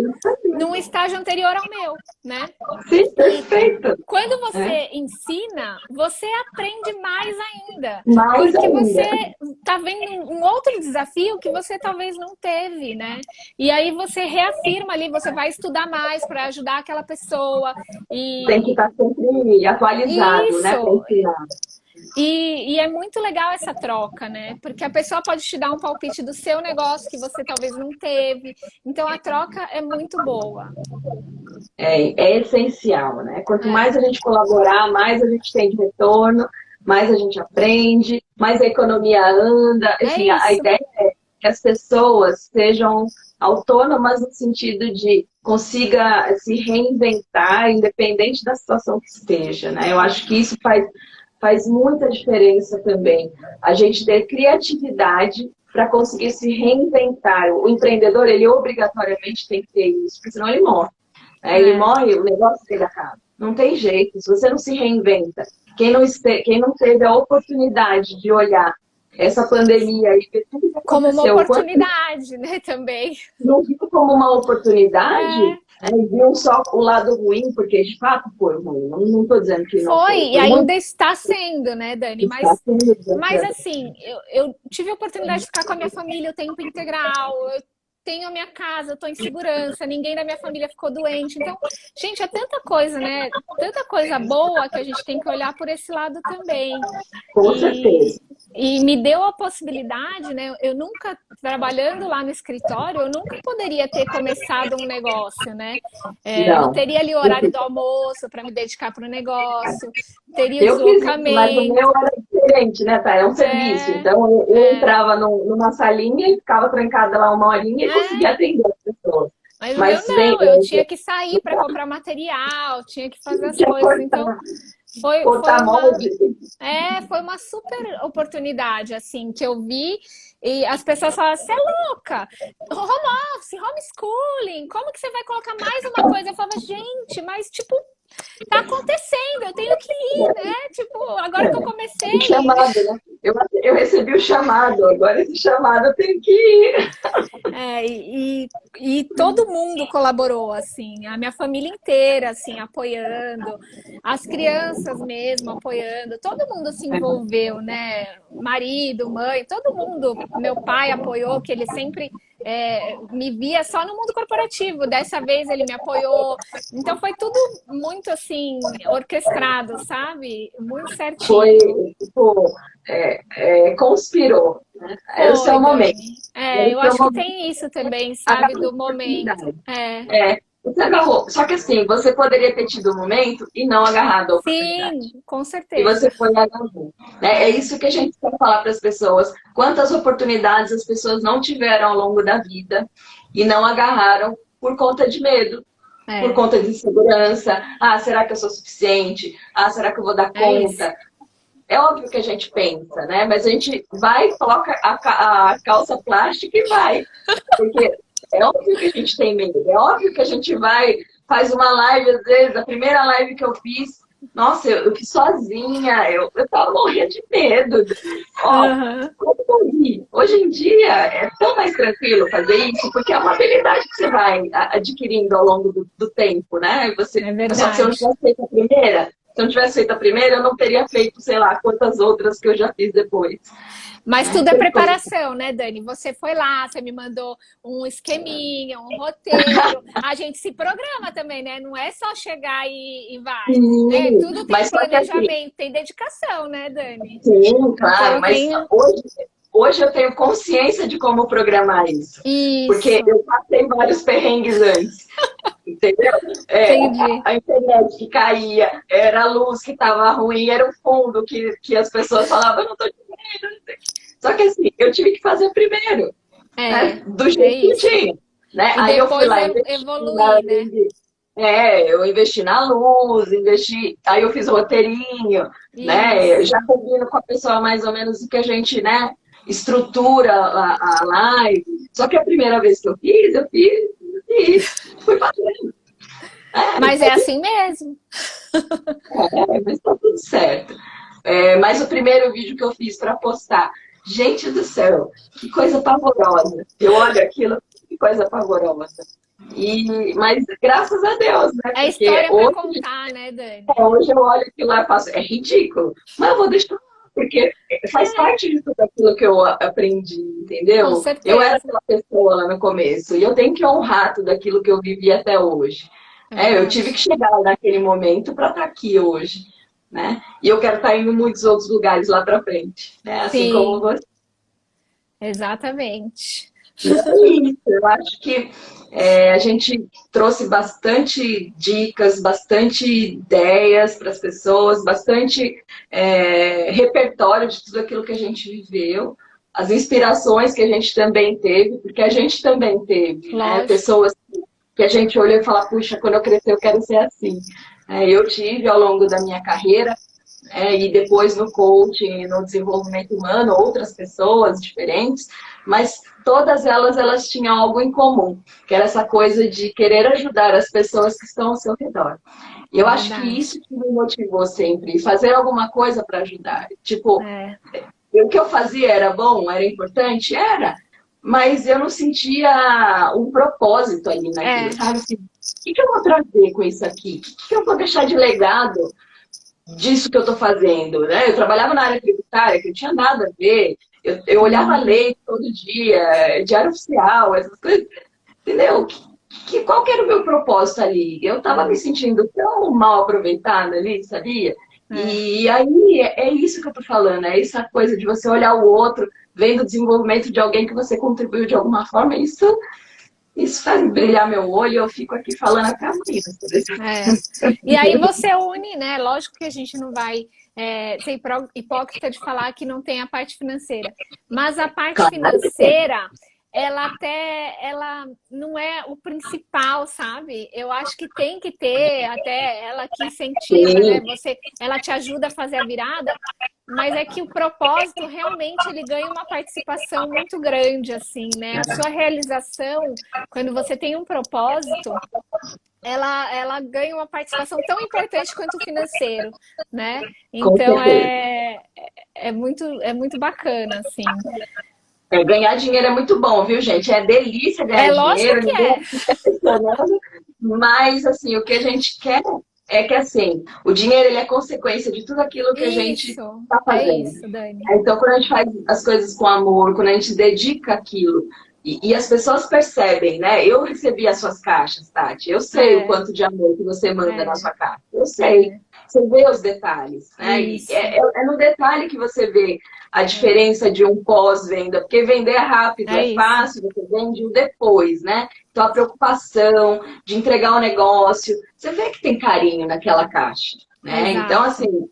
num estágio anterior ao meu, né? Sim, perfeito. Quando você ensina, você aprende mais ainda. Porque você está vendo um outro desafio que você talvez não teve, né? E aí você reafirma ali, você vai estudar mais para ajudar aquela pessoa. Tem que estar sempre atualizado, né? E é muito legal essa troca, né? Porque a pessoa pode te dar um palpite do seu negócio que você talvez não teve. Então, a troca é muito boa. É essencial, né? Quanto mais a gente colaborar, mais a gente tem de retorno, mais a gente aprende, mais a economia anda. Enfim, a ideia é que as pessoas sejam autônomas no sentido de consiga se reinventar, independente da situação que esteja, né? Eu acho que isso faz muita diferença também. A gente ter criatividade para conseguir se reinventar. O empreendedor, ele obrigatoriamente tem que ter isso, porque senão ele morre. Ele morre, o negócio dele acaba. Não tem jeito, se você não se reinventa. Quem não teve a oportunidade de olhar essa pandemia e ver tudo que Como uma aconteceu, oportunidade, né, também. não viu como uma oportunidade, É. viu só o lado ruim, porque de fato foi ruim. Não estou dizendo que não Foi, foi. e Foi muito ainda está sendo, né, Dani? está sendo Mas desafiador. assim, eu tive a oportunidade de ficar com a minha família o tempo integral, eu tenho a minha casa, eu estou em segurança, ninguém da minha família ficou doente. Então, gente, é tanta coisa, né? Tanta coisa boa que a gente tem que olhar por esse lado também. Com E, certeza. e me deu a possibilidade, né? Eu nunca, trabalhando lá no escritório, eu nunca poderia ter começado um negócio, né? Eu não Não. teria ali o horário do almoço para me dedicar para o negócio, teria o Eu fiz isso, mas o meu deslocamento. era diferente, né, tá? É um serviço. É, Então, eu é, entrava numa salinha e ficava trancada lá uma horinha e conseguia é. atender as pessoas. Mas o meu Mas vem, não, eu tinha que sair para comprar material, tinha que fazer as tinha que coisas. Então, foi cortar molde. foi uma super oportunidade, assim, que eu vi. E as pessoas falavam, você é louca, home office, homeschooling, como que você vai colocar mais uma coisa? Eu falava, gente, mas tipo, tá acontecendo, eu tenho que ir, né? Tipo, agora que eu O comecei. chamado, né? Eu recebi o chamado, agora esse chamado eu tenho que ir. É, e todo mundo colaborou, assim, a minha família inteira, assim, apoiando, as crianças mesmo apoiando, todo mundo se envolveu, né? Marido, mãe, todo mundo. Meu pai apoiou, que ele sempre me via só no mundo corporativo. Dessa vez ele me apoiou. Então foi tudo muito assim, orquestrado, sabe? Muito Foi, certinho. tipo, conspirou. Né? Era o Foi, seu momento. Dani. Era Eu o seu acho que momento. tem isso também, sabe? Agarrou Do a momento. oportunidade. É. Você agarrou. Só que assim, você poderia ter tido o momento e não agarrado a oportunidade. Sim, com E você certeza. foi e agarrou. Né? É É, isso que a gente quer falar para as pessoas. Quantas oportunidades as pessoas não tiveram ao longo da vida e não agarraram por conta de medo, por é, conta de insegurança. Ah, será que eu sou suficiente? Ah, será que eu vou dar é isso. conta? É óbvio que a gente pensa, né? Mas a gente vai, coloca a calça plástica e vai. Porque é óbvio que a gente tem medo. É óbvio que a gente vai, faz uma live, às vezes, a primeira live que eu fiz, nossa, eu fiz sozinha, eu tava morrendo de medo. Ó, Aham, como eu vi, hoje em dia é tão mais tranquilo fazer isso, porque é uma habilidade que você vai adquirindo ao longo do tempo, né? é Só que se eu não verdade. tivesse feito a primeira, se eu não tivesse feito a primeira, eu não teria feito, sei lá, quantas outras que eu já fiz depois. Mas Né? tudo é preparação, né, Dani? Você foi lá, você me mandou um esqueminha, um roteiro. A gente se programa também, né? Não é só chegar e vai. Né? Sim, Tudo tem mas só que assim, planejamento, tem dedicação, né, Dani? sim, claro, Então mas tem hoje eu tenho consciência de como programar isso. Porque isso. eu passei vários perrengues antes. Entendeu? Entendi. A internet que caía, era a luz que estava ruim, era o fundo que as pessoas falavam, eu não estou entendendo. Só que assim, eu tive que fazer primeiro, É, né? Do é jeito que isso. tinha. Né? E Aí eu fui depois lá, investi evoluir, né? eu investi na luz, aí eu fiz o roteirinho, né? Eu Isso. já combino com a pessoa mais ou menos o que a gente, né, estrutura a live. Só que a primeira vez que eu fiz, fui fazendo. Mas é assim mesmo. Mas tá tudo certo. Mas o primeiro vídeo que eu fiz para postar, gente do céu, que coisa pavorosa. Eu olho aquilo, que coisa pavorosa. Mas graças a Deus, né? É Porque história para contar, né, Dani? hoje eu olho aquilo lá e faço, é ridículo, mas eu vou deixar lá, porque faz parte de tudo aquilo que eu aprendi, Com entendeu? Eu era certeza. aquela pessoa lá no começo, e eu tenho que honrar tudo aquilo que eu vivi até hoje. É Eu tive verdade. que chegar naquele momento para estar aqui hoje, né? E eu quero estar indo em muitos outros lugares lá para frente, né? Assim como Sim, você. exatamente. E é isso, eu acho que a gente trouxe bastante dicas, bastante ideias para as pessoas, bastante repertório de tudo aquilo que a gente viveu, as inspirações que a gente também teve, porque a gente também teve, né? Lógico. Pessoas que a gente olha e fala, puxa, quando eu crescer eu quero ser assim. Eu tive ao longo da minha carreira, e depois no coaching, no desenvolvimento humano, outras pessoas diferentes, mas todas elas tinham algo em comum, que era essa coisa de querer ajudar as pessoas que estão ao seu redor. E eu acho que isso que me motivou sempre, fazer alguma coisa para ajudar. Tipo, o que eu fazia era bom, era importante? Era. Mas eu não sentia um propósito ali naquilo, sabe? Assim, o que eu vou trazer com isso aqui? O que eu vou deixar de legado disso que eu estou fazendo, né? Eu trabalhava na área tributária, que não tinha nada a ver. Eu olhava a lei todo dia, diário oficial, essas coisas. Entendeu? Qual que era o meu propósito ali? Eu estava me sentindo tão mal aproveitada ali, sabia? E aí é isso que eu tô falando, é essa coisa de você olhar o outro, vendo o desenvolvimento de alguém que você contribuiu de alguma forma, isso faz brilhar meu olho e eu fico aqui falando até amanhã. E aí você une, né? Lógico que a gente não vai ser hipócrita de falar que não tem a parte financeira, mas a parte financeira, ela não é o principal, sabe? Eu acho que tem que ter, até ela que incentiva, né? Ela te ajuda a fazer a virada, mas é que o propósito realmente ele ganha uma participação muito grande, assim, né? A sua realização, quando você tem um propósito, ela ganha uma participação tão importante quanto o financeiro, né? Então é muito bacana, assim. Ganhar dinheiro é muito bom, viu, gente? É delícia ganhar dinheiro. Lógico que é. Mas, assim, o que a gente quer é que, assim, o dinheiro ele é consequência de tudo aquilo que a gente está fazendo. É isso, Dani. Então, quando a gente faz as coisas com amor, quando a gente dedica aquilo, e as pessoas percebem, né? Eu recebi as suas caixas, Tati. Eu sei o quanto de amor que você manda na sua caixa. Eu sei. Você vê os detalhes, né? É no detalhe que você vê a diferença de um pós-venda, porque vender é rápido, é fácil, você vende o depois, né? Então, a preocupação de entregar o negócio, você vê que tem carinho naquela caixa, né? Então, assim,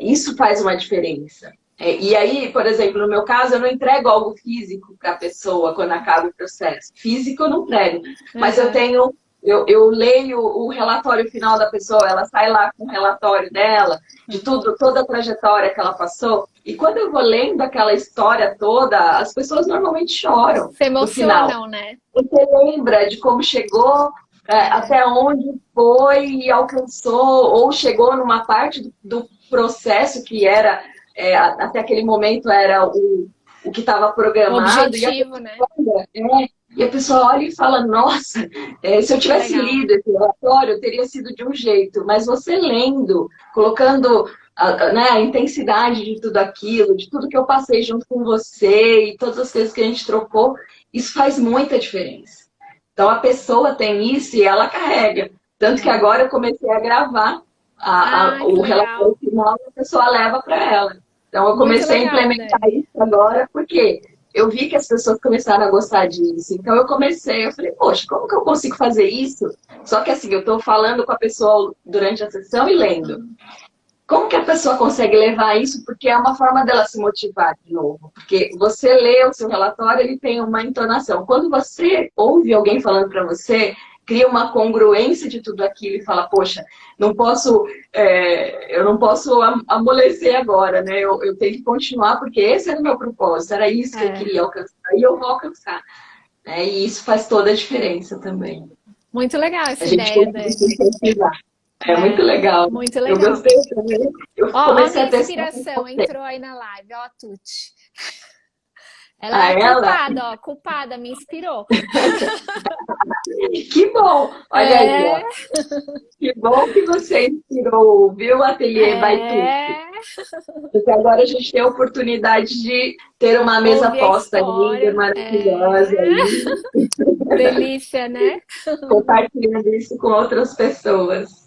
isso faz uma diferença. E aí, por exemplo, no meu caso, eu não entrego algo físico para a pessoa quando acaba o processo. Físico eu não entrego, mas eu leio o relatório final da pessoa, ela sai lá com o relatório dela, de toda a trajetória que ela passou. E quando eu vou lendo aquela história toda, as pessoas normalmente choram. Se emocionam, né? Você lembra de como chegou, até onde foi e alcançou, ou chegou numa parte do processo que era, até aquele momento era o que estava programado. O objetivo, né? E a pessoa olha e fala, nossa, se eu tivesse lido esse relatório, teria sido de um jeito. Mas você lendo, colocando a intensidade de tudo aquilo, de tudo que eu passei junto com você e todas as coisas que a gente trocou, isso faz muita diferença. Então a pessoa tem isso e ela carrega. Tanto que agora eu comecei a gravar o relatório final e a pessoa leva para ela. Então eu comecei a implementar isso agora, porque eu vi que as pessoas começaram a gostar disso. Então eu falei, poxa, como que eu consigo fazer isso? Só que assim, eu estou falando com a pessoa durante a sessão e lendo. Como que a pessoa consegue levar isso? Porque é uma forma dela se motivar de novo. Porque você lê o seu relatório, ele tem uma entonação. Quando você ouve alguém falando para você, cria uma congruência de tudo aquilo e fala, poxa, eu não posso amolecer agora, né? Eu tenho que continuar, porque esse era o meu propósito, era isso que eu queria alcançar, e eu vou alcançar. E isso faz toda a diferença também. Muito legal essa ideia, Dani. É muito legal. Muito legal. Eu gostei também. Olha a inspiração, entrou aí na live, ó, a Tuti. Ela é culpada, ó, culpada, me inspirou. Que bom! Olha aí, ó. Que bom que você inspirou, viu, Ateliê Tuti? Porque agora a gente tem a oportunidade de ter uma mesa posta linda, maravilhosa. Delícia, né? Compartilhando isso com outras pessoas.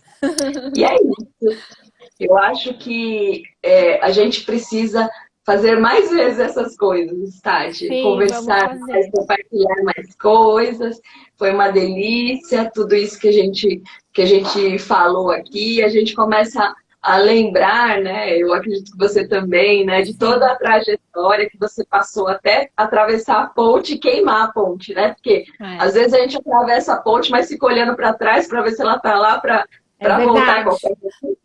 E é isso. Eu acho que a gente precisa fazer mais vezes essas coisas, Tati. Sim, conversar mais, compartilhar mais coisas. Foi uma delícia, tudo isso que a gente falou aqui. A gente começa a lembrar, né? Eu acredito que você também, né? De toda a trajetória que você passou até atravessar a ponte e queimar a ponte, né? Porque às vezes a gente atravessa a ponte, mas fica olhando para trás para ver se ela está lá para voltar a qualquer coisa.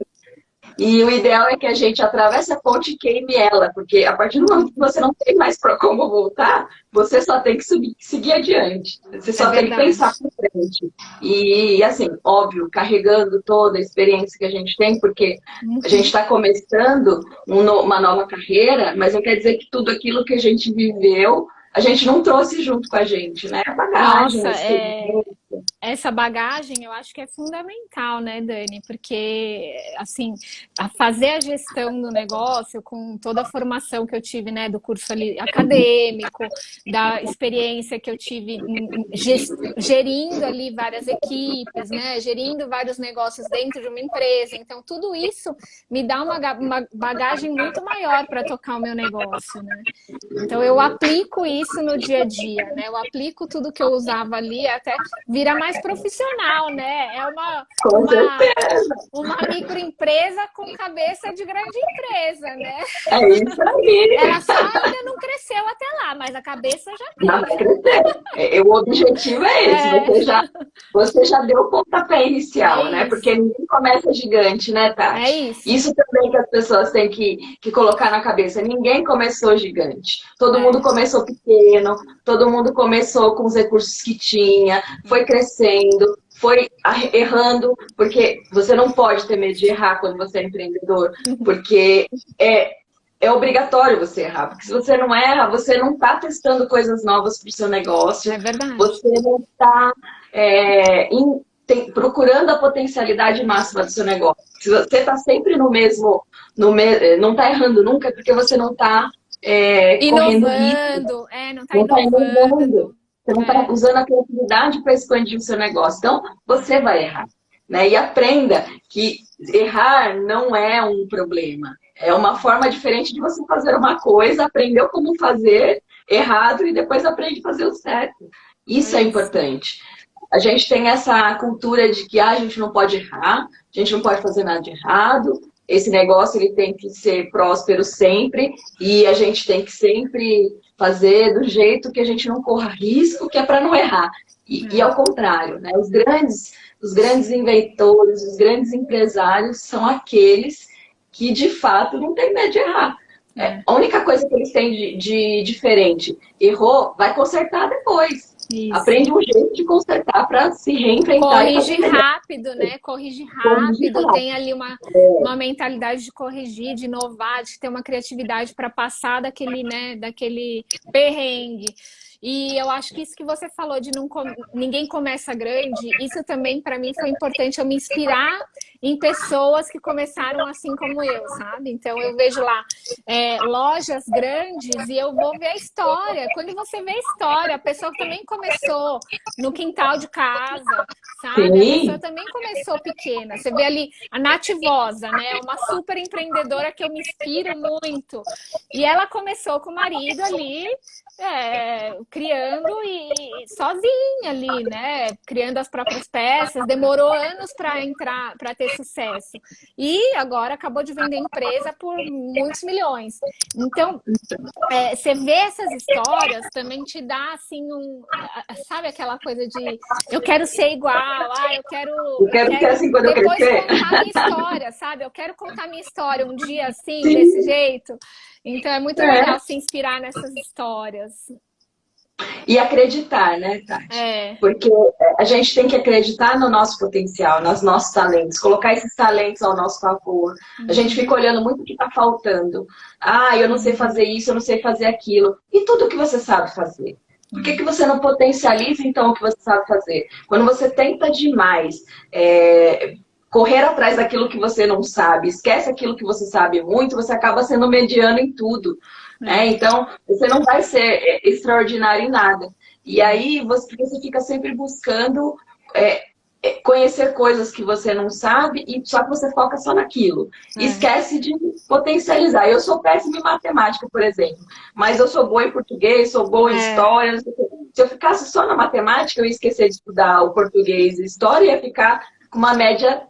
E o ideal é que a gente atravesse a ponte e queime ela, porque a partir do momento que você não tem mais para como voltar, você só tem que seguir adiante. Você só tem que pensar para frente. E, assim, óbvio, carregando toda a experiência que a gente tem, porque a gente está começando uma nova carreira, mas não quer dizer que tudo aquilo que a gente viveu, a gente não trouxe junto com a gente, né? A bagagem, Nossa, essa bagagem eu acho que é fundamental, né, Dani? Porque, assim, fazer a gestão do negócio com toda a formação que eu tive, né, do curso ali acadêmico, da experiência que eu tive gerindo ali várias equipes, né, gerindo vários negócios dentro de uma empresa. Então, tudo isso me dá uma bagagem muito maior para tocar o meu negócio, né? Então, eu aplico isso no dia a dia, né? Eu aplico tudo que eu usava ali até virar mais profissional, né? É uma microempresa com cabeça de grande empresa, né? É isso aí. Ela só ainda não cresceu até lá, mas a cabeça já tem. Não vai crescer. O objetivo é esse. Você já deu o pontapé inicial, né? Porque ninguém começa gigante, né, Tati? É isso. Isso também que as pessoas têm que colocar na cabeça. Ninguém começou gigante. Todo mundo começou pequeno, todo mundo começou com os recursos que tinha, foi crescendo, foi errando, porque você não pode ter medo de errar quando você é empreendedor, porque é obrigatório você errar, porque se você não erra, você não está testando coisas novas para o seu negócio. É verdade. Você não está procurando a potencialidade máxima do seu negócio. Se você está sempre no mesmo, não está errando nunca, é porque você não está correndo risco. Não está inovando. Você não está usando a criatividade para expandir o seu negócio. Então, você vai errar. Né? E aprenda que errar não é um problema. É uma forma diferente de você fazer uma coisa, aprendeu como fazer errado e depois aprende a fazer o certo. Isso é importante. A gente tem essa cultura de que a gente não pode errar, a gente não pode fazer nada de errado, esse negócio ele tem que ser próspero sempre e a gente tem que sempre fazer do jeito que a gente não corra risco, que é para não errar. E ao contrário, né? Os grandes inventores, os grandes empresários são aqueles que, de fato, não tem medo de errar. A única coisa que eles têm de diferente, errou, vai consertar depois. Isso. Aprende um jeito de consertar para se reinventar. Corrige rápido, né? Corrige rápido. Tem ali uma mentalidade de corrigir, de inovar, de ter uma criatividade para passar daquele perrengue. E eu acho que isso que você falou de ninguém começa grande, isso também para mim foi importante eu me inspirar em pessoas que começaram assim como eu, sabe? Então eu vejo lá lojas grandes e eu vou ver a história. Quando você vê a história, a pessoa também começou no quintal de casa, sabe? Sim. A pessoa também começou pequena. Você vê ali a Nativosa, né? Uma super empreendedora que eu me inspiro muito. E ela começou com o marido ali, criando e sozinha ali, né? Criando as próprias peças, demorou anos para ter sucesso. E agora acabou de vender empresa por muitos milhões. Então, você vê essas histórias também te dá assim sabe aquela coisa de eu quero ser igual, eu quero ser assim quando eu crescer. Depois contar minha história, sabe? Eu quero contar minha história um dia assim, desse jeito. Então é muito legal se inspirar nessas histórias. E acreditar, né, Tati? Porque a gente tem que acreditar no nosso potencial, nos nossos talentos, colocar esses talentos ao nosso favor. A gente fica olhando muito o que está faltando. Eu não sei fazer isso, eu não sei fazer aquilo. E tudo o que você sabe fazer? Por que você não potencializa, então, o que você sabe fazer? Quando você tenta demais correr atrás daquilo que você não sabe, esquece aquilo que você sabe muito, você acaba sendo mediano em tudo. Então, você não vai ser extraordinário em nada. E aí, você fica sempre buscando conhecer coisas que você não sabe e só que você foca só naquilo. Esquece de potencializar. Eu sou péssima em matemática, por exemplo, mas eu sou boa em português, sou boa em história. Se eu ficasse só na matemática, eu ia esquecer de estudar o português e história e ia ficar com uma média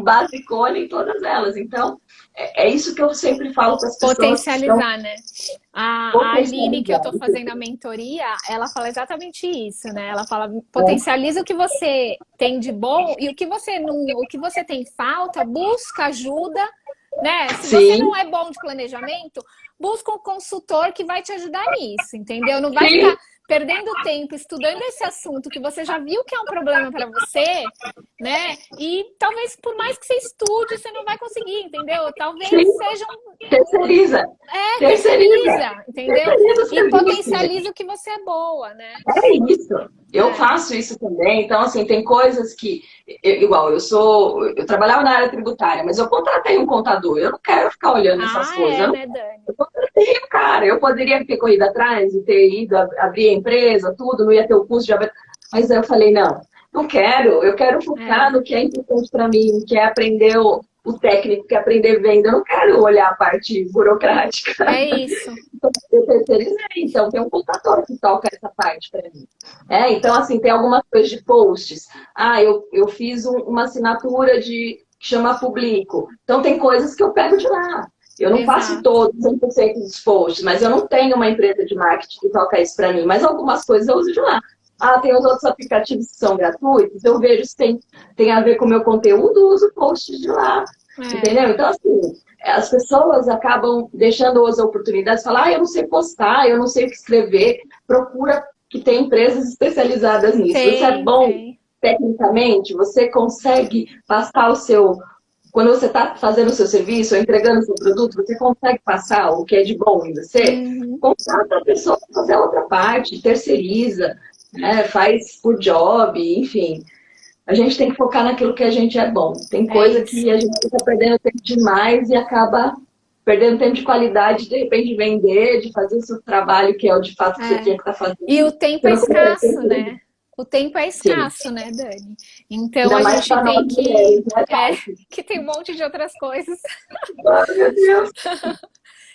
basicona em todas elas. Então, é isso que eu sempre falo para as pessoas. Potencializar, né? A Aline, que eu estou Potencializar. fazendo a mentoria, ela fala exatamente isso, né? Ela fala, potencializa o que você tem de bom e o que você não, o que você tem falta, busca ajuda, né? Se você Sim, não é bom de planejamento, busca um consultor que vai te ajudar nisso, entendeu? Não vai sim, ficar perdendo tempo estudando esse assunto que você já viu que é um problema para você, né? E talvez por mais que você estude, você não vai conseguir, entendeu? Talvez sim. seja Terceiriza. Terceiriza. terceiriza, entendeu? Terceiriza o E serviço, gente. potencializa o que você é boa, né? É isso. Eu É. faço isso também. Então, assim, tem coisas que, igual, eu trabalhava na área tributária, mas eu contratei um contador. Eu não quero ficar olhando essas Ah, coisas. é, né, Dani? Eu contratei o cara. Eu poderia ter corrido atrás e ter ido abrir a empresa, tudo, não ia ter o custo de abrir. Mas aí eu falei, não, não quero. Eu quero focar É, no que é importante para mim, que é aprender o técnico, que é aprender venda. Eu não quero olhar a parte burocrática. é isso. Eu terceirizei, então tem um contador que toca essa parte para mim. Então, assim, tem algumas coisas de posts. Eu fiz uma assinatura que chama Publico. Então, tem coisas que eu pego de lá. Eu não faço Exato. todos, 100% dos posts, mas eu não tenho uma empresa de marketing que toca isso para mim. Mas algumas coisas eu uso de lá. Tem os outros aplicativos que são gratuitos, eu vejo se tem a ver com o meu conteúdo, uso posts de lá. É, Entendeu? Então, assim, as pessoas acabam deixando as oportunidades, falar, eu não sei postar, eu não sei o que escrever. Procura que tem empresas especializadas nisso. Você é tem, bom tem. tecnicamente, você consegue passar o seu. Quando você está fazendo o seu serviço ou entregando o seu produto, você consegue passar o que é de bom em você? Uhum. Contrata a pessoa para fazer a outra parte, terceiriza, né? Faz por job, enfim. A gente tem que focar naquilo que a gente é bom. Tem É coisa isso. que a gente fica perdendo tempo demais e acaba perdendo tempo de qualidade, de repente, de vender, de fazer o seu trabalho, que é o de fato que você É. tinha que estar E fazendo. o tempo Você é não consegue escasso, ter. né? O tempo é Sim. escasso, né, Dani? Então Ainda a mais gente para nós tem que. mulheres, né, É, Tati? que tem um monte de outras coisas. Ai, meu Deus.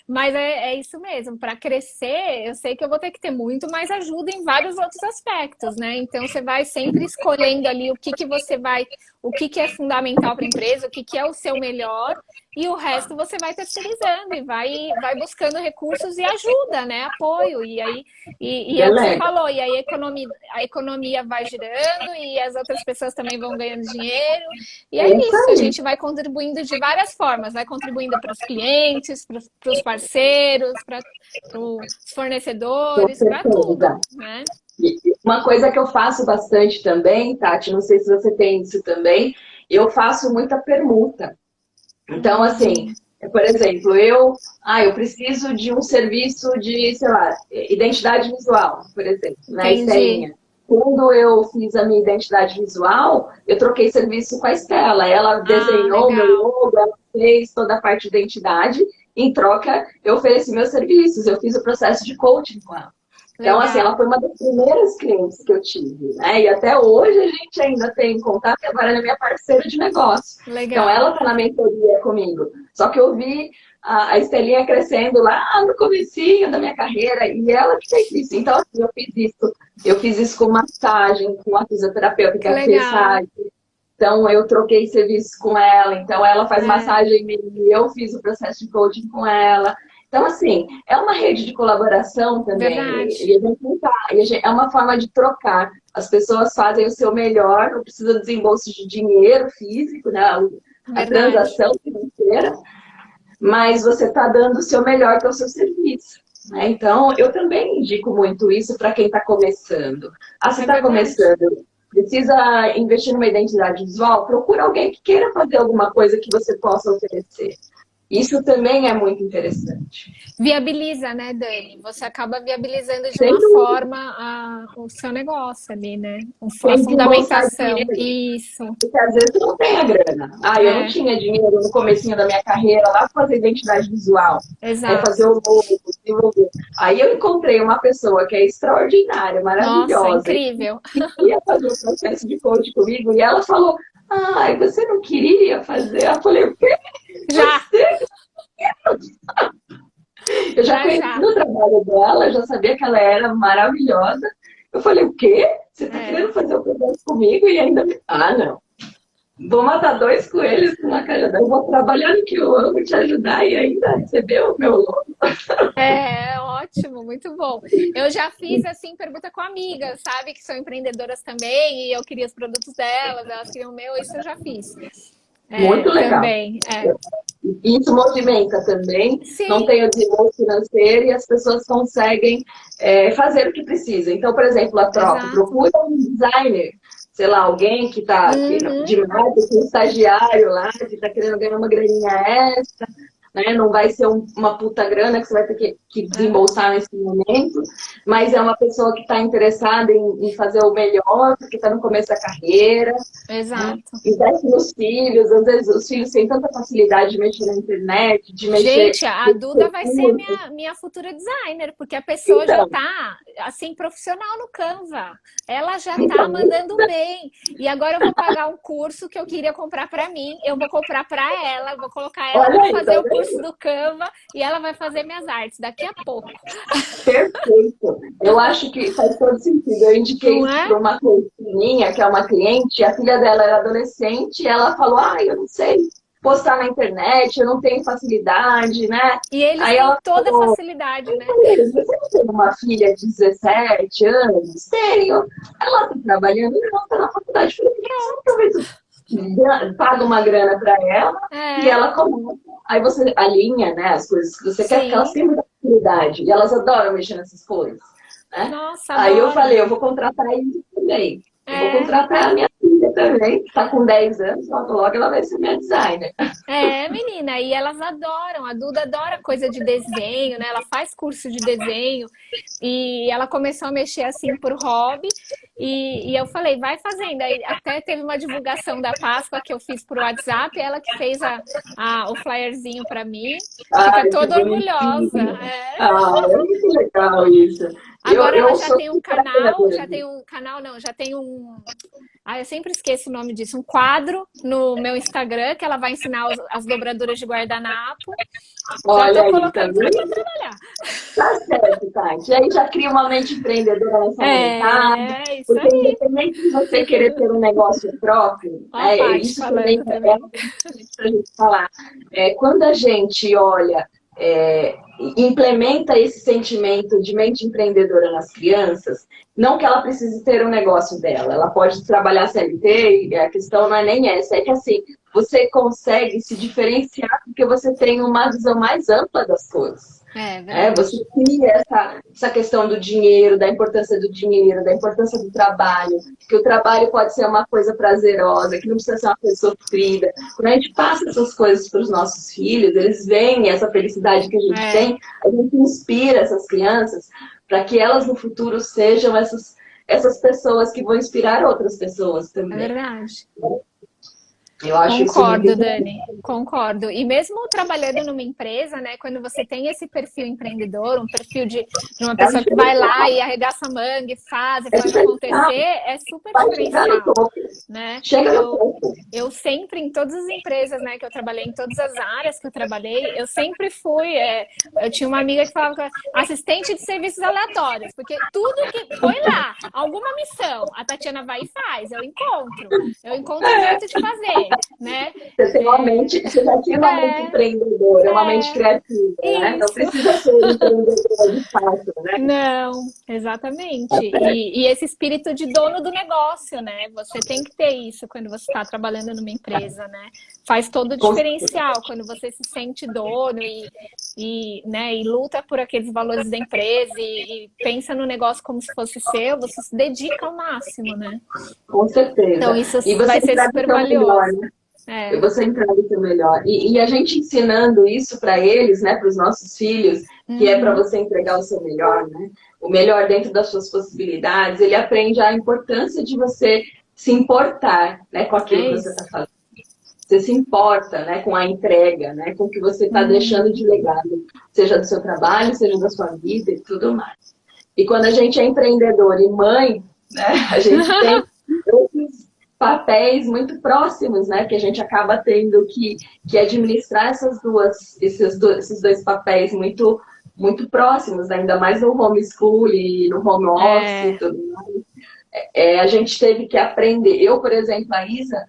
Mas é isso mesmo, para crescer, eu sei que eu vou ter que ter muito mais ajuda em vários outros aspectos, né? Então você vai sempre escolhendo ali o que você vai, o que é fundamental para a empresa, o que é o seu melhor, e o resto você vai terceirizando e vai buscando recursos e ajuda, né? Apoio. E aí, e é o que você Delega. falou, e aí a economia vai girando e as outras pessoas também vão ganhando dinheiro. E É é isso isso, a aí. gente vai contribuindo de várias formas, vai contribuindo para os clientes, para os parceiros, para os Com fornecedores, para tudo, certeza. né? E uma coisa que eu faço bastante também, Tati, não sei se você tem isso também, eu faço muita permuta. Então, assim, Hum, por exemplo, eu preciso de um serviço de, sei lá, identidade visual, por exemplo, na entendi. Estelinha. Quando eu fiz a minha identidade visual, eu troquei serviço com a Estela. Ela Ah, desenhou o meu legal, logo, ela fez toda a parte de identidade. Em troca, eu ofereci meus serviços, eu fiz o processo de coaching com ela. Então, assim, ela legal, foi uma das primeiras clientes que eu tive, né? E até hoje a gente ainda tem contato, e agora ela é minha parceira de negócio. Então, legal. ela está na mentoria comigo. Só que eu vi a Estelinha crescendo lá no comecinho da minha carreira, e ela que fez isso. Então, assim, eu fiz isso com massagem, com a fisioterapeuta que Que é a Fê legal. Sade. Então, eu troquei serviço com ela. Então, ela faz É, massagem em mim, e eu fiz o processo de coaching com ela. Então, assim, é uma rede de colaboração também. verdade, É uma forma de trocar. As pessoas fazem o seu melhor, não precisa de desembolso de dinheiro físico, né? A verdade. transação financeira, mas você está dando o seu melhor para o seu serviço. Né? Então, eu também indico muito isso para quem está começando. Você É está verdade. começando, precisa investir numa identidade visual? Procura alguém que queira fazer alguma coisa que você possa oferecer. Isso também é muito interessante. Viabiliza, né, Dani? Você acaba viabilizando de Sem uma dúvida, forma o seu negócio ali, né? A sem desembolsar fundamentação. dinheiro. Isso. Porque às vezes eu não tenho a grana. Eu não É, tinha dinheiro no comecinho da minha carreira lá para fazer identidade visual, fazer exato. o logo, desenvolver. Aí eu encontrei uma pessoa que é extraordinária, Nossa, maravilhosa, e incrível. que ia fazer o processo de coach comigo, e ela falou, você não queria fazer? Eu falei, o quê? Já, Você? Eu já já, conheci já. o trabalho dela, já sabia que ela era maravilhosa. Eu falei, o quê? Você está É. querendo fazer o processo comigo e ainda... não. vou matar dois coelhos com uma cajadada. Eu vou trabalhar no que eu amo, te ajudar e ainda receber o meu louco. É, ótimo, muito bom. Eu já fiz assim pergunta com amigas, sabe, que são empreendedoras também, e eu queria os produtos delas, elas queriam o meu, isso eu já fiz. Muito legal. Também, é. Isso movimenta também, não Sim, tem o desenvolvimento financeiro e as pessoas conseguem fazer o que precisam. Então, por exemplo, a troca, exato. procura um designer, sei lá, alguém que está Uhum, de marketing, um estagiário lá, que está querendo ganhar uma graninha extra, né? Não vai ser uma puta grana que você vai ter que aham, desembolsar nesse momento, mas é uma pessoa que está interessada em fazer o melhor, que está no começo da carreira, né? exato. Investe nos filhos, às vezes os filhos têm tanta facilidade de mexer na internet, de mexer. Gente, a Duda vai ser minha futura designer, porque a pessoa já Então, tá, assim, profissional no Canva. Ela já tá então, mandando bem. E agora eu vou pagar um curso que eu queria comprar para mim, eu vou comprar para ela, eu vou colocar ela olha para aí, tá fazer o curso vendo? do Canva e ela vai fazer minhas artes daqui a pouco. Perfeito. Eu acho que faz todo sentido. Eu indiquei Não isso é? para uma minha, que é uma cliente, a filha dela era adolescente, e ela falou, eu não sei postar na internet, eu não tenho facilidade, né? E eles Aí têm ela toda a falou, facilidade, né? você não tem uma filha de 17 anos? Tenho. Ela está trabalhando e ela está na faculdade. Eu falei, aproveita, paga uma grana para ela e É, ela começa. Aí você alinha, né, as coisas que você quer, porque elas sim. têm muita facilidade e elas adoram mexer nessas coisas, né? Nossa, Aí eu adoram. falei, eu vou contratar isso também. Eu vou É. contratar a minha filha também, que está com 10 anos, logo ela vai ser minha designer. É, menina, e elas adoram. A Duda adora coisa de desenho, né? Ela faz curso de desenho e ela começou a mexer assim por hobby. E eu falei, vai fazendo. Aí até teve uma divulgação da Páscoa que eu fiz por WhatsApp, ela que fez o flyerzinho para mim. Fica Ai, que toda orgulhosa. bonitinho. É. É muito legal isso. Agora ela Eu já sou tem um super canal, apoiadora já tem disso. um canal, não, já tem um. Ah, eu sempre esqueço o nome disso. Um quadro no meu Instagram que ela vai ensinar as dobraduras de guardanapo. Já Olha estou aí, tá colocando tudo para vendo? trabalhar. Tá certo, Tati. Aí já cria uma mente empreendedora nessa molecada, É, isso porque aí. independente de você querer ter um negócio próprio, Ó a né, Paty isso também falando é também. uma coisa importante pra gente falar. Quando a gente olha, é, implementa esse sentimento de mente empreendedora nas crianças, não que ela precise ter um negócio dela, ela pode trabalhar CLT, e a questão não é nem essa, é que assim, você consegue se diferenciar porque você tem uma visão mais ampla das coisas. É verdade. Você cria essa questão do dinheiro, da dinheiro, da importância do trabalho, que o trabalho pode ser uma coisa prazerosa, que não precisa ser uma coisa sofrida. Quando a gente passa essas coisas para os nossos filhos, eles veem essa felicidade que a gente É, tem, a gente inspira essas crianças para que elas no futuro sejam essas pessoas que vão inspirar outras pessoas é também. verdade. Eu acho isso muito Concordo, importante. Dani, concordo. E mesmo trabalhando numa empresa, né, quando você tem esse perfil empreendedor, um perfil de uma É um pessoa que vai lá diferencial. e arregaça a manga e É faz diferencial. acontecer, é super Vai chegar no diferencial, topo. né? Chega no Eu, topo. eu sempre, em todas as empresas, né, que eu trabalhei, em todas as áreas que eu trabalhei, eu sempre fui. Eu tinha uma amiga que falava que assistente de serviços aleatórios, porque tudo que põe lá, alguma missão, a Tatiana vai e faz, eu encontro um jeito de fazer, né? Você tem uma É, mente, você já tinha uma mente é, empreendedora, uma mente é, criativa, né? Não isso. precisa ser empreendedora de fato, né? Não, exatamente. E esse espírito de dono do negócio, né? Você tem que ter isso quando você está trabalhando numa empresa, né? Faz todo o Com certeza. diferencial quando você se sente dono né, e luta por aqueles valores da empresa e pensa no negócio como se fosse seu, você se dedica ao máximo, né? Com Então certeza. isso E você vai ser entrega o super seu melhor, valioso. né? E É. você entrega o seu melhor. E a gente ensinando isso para eles, né, para os nossos filhos, que é para Uhum. você entregar o seu melhor, né? O melhor dentro das suas possibilidades, ele aprende a importância de você se importar, né, com aquilo É que você está isso. fazendo. Você se importa, né, com a entrega, né, com o que você está deixando Uhum. de legado, seja do seu trabalho, seja da sua vida e tudo mais. E quando a gente é empreendedor e mãe, né, a gente tem esses papéis muito próximos, né, que a gente acaba tendo que administrar esses dois papéis muito próximos, ainda mais no homeschool e no home office e É. tudo mais. A gente teve que aprender. Eu, por exemplo, a Isa,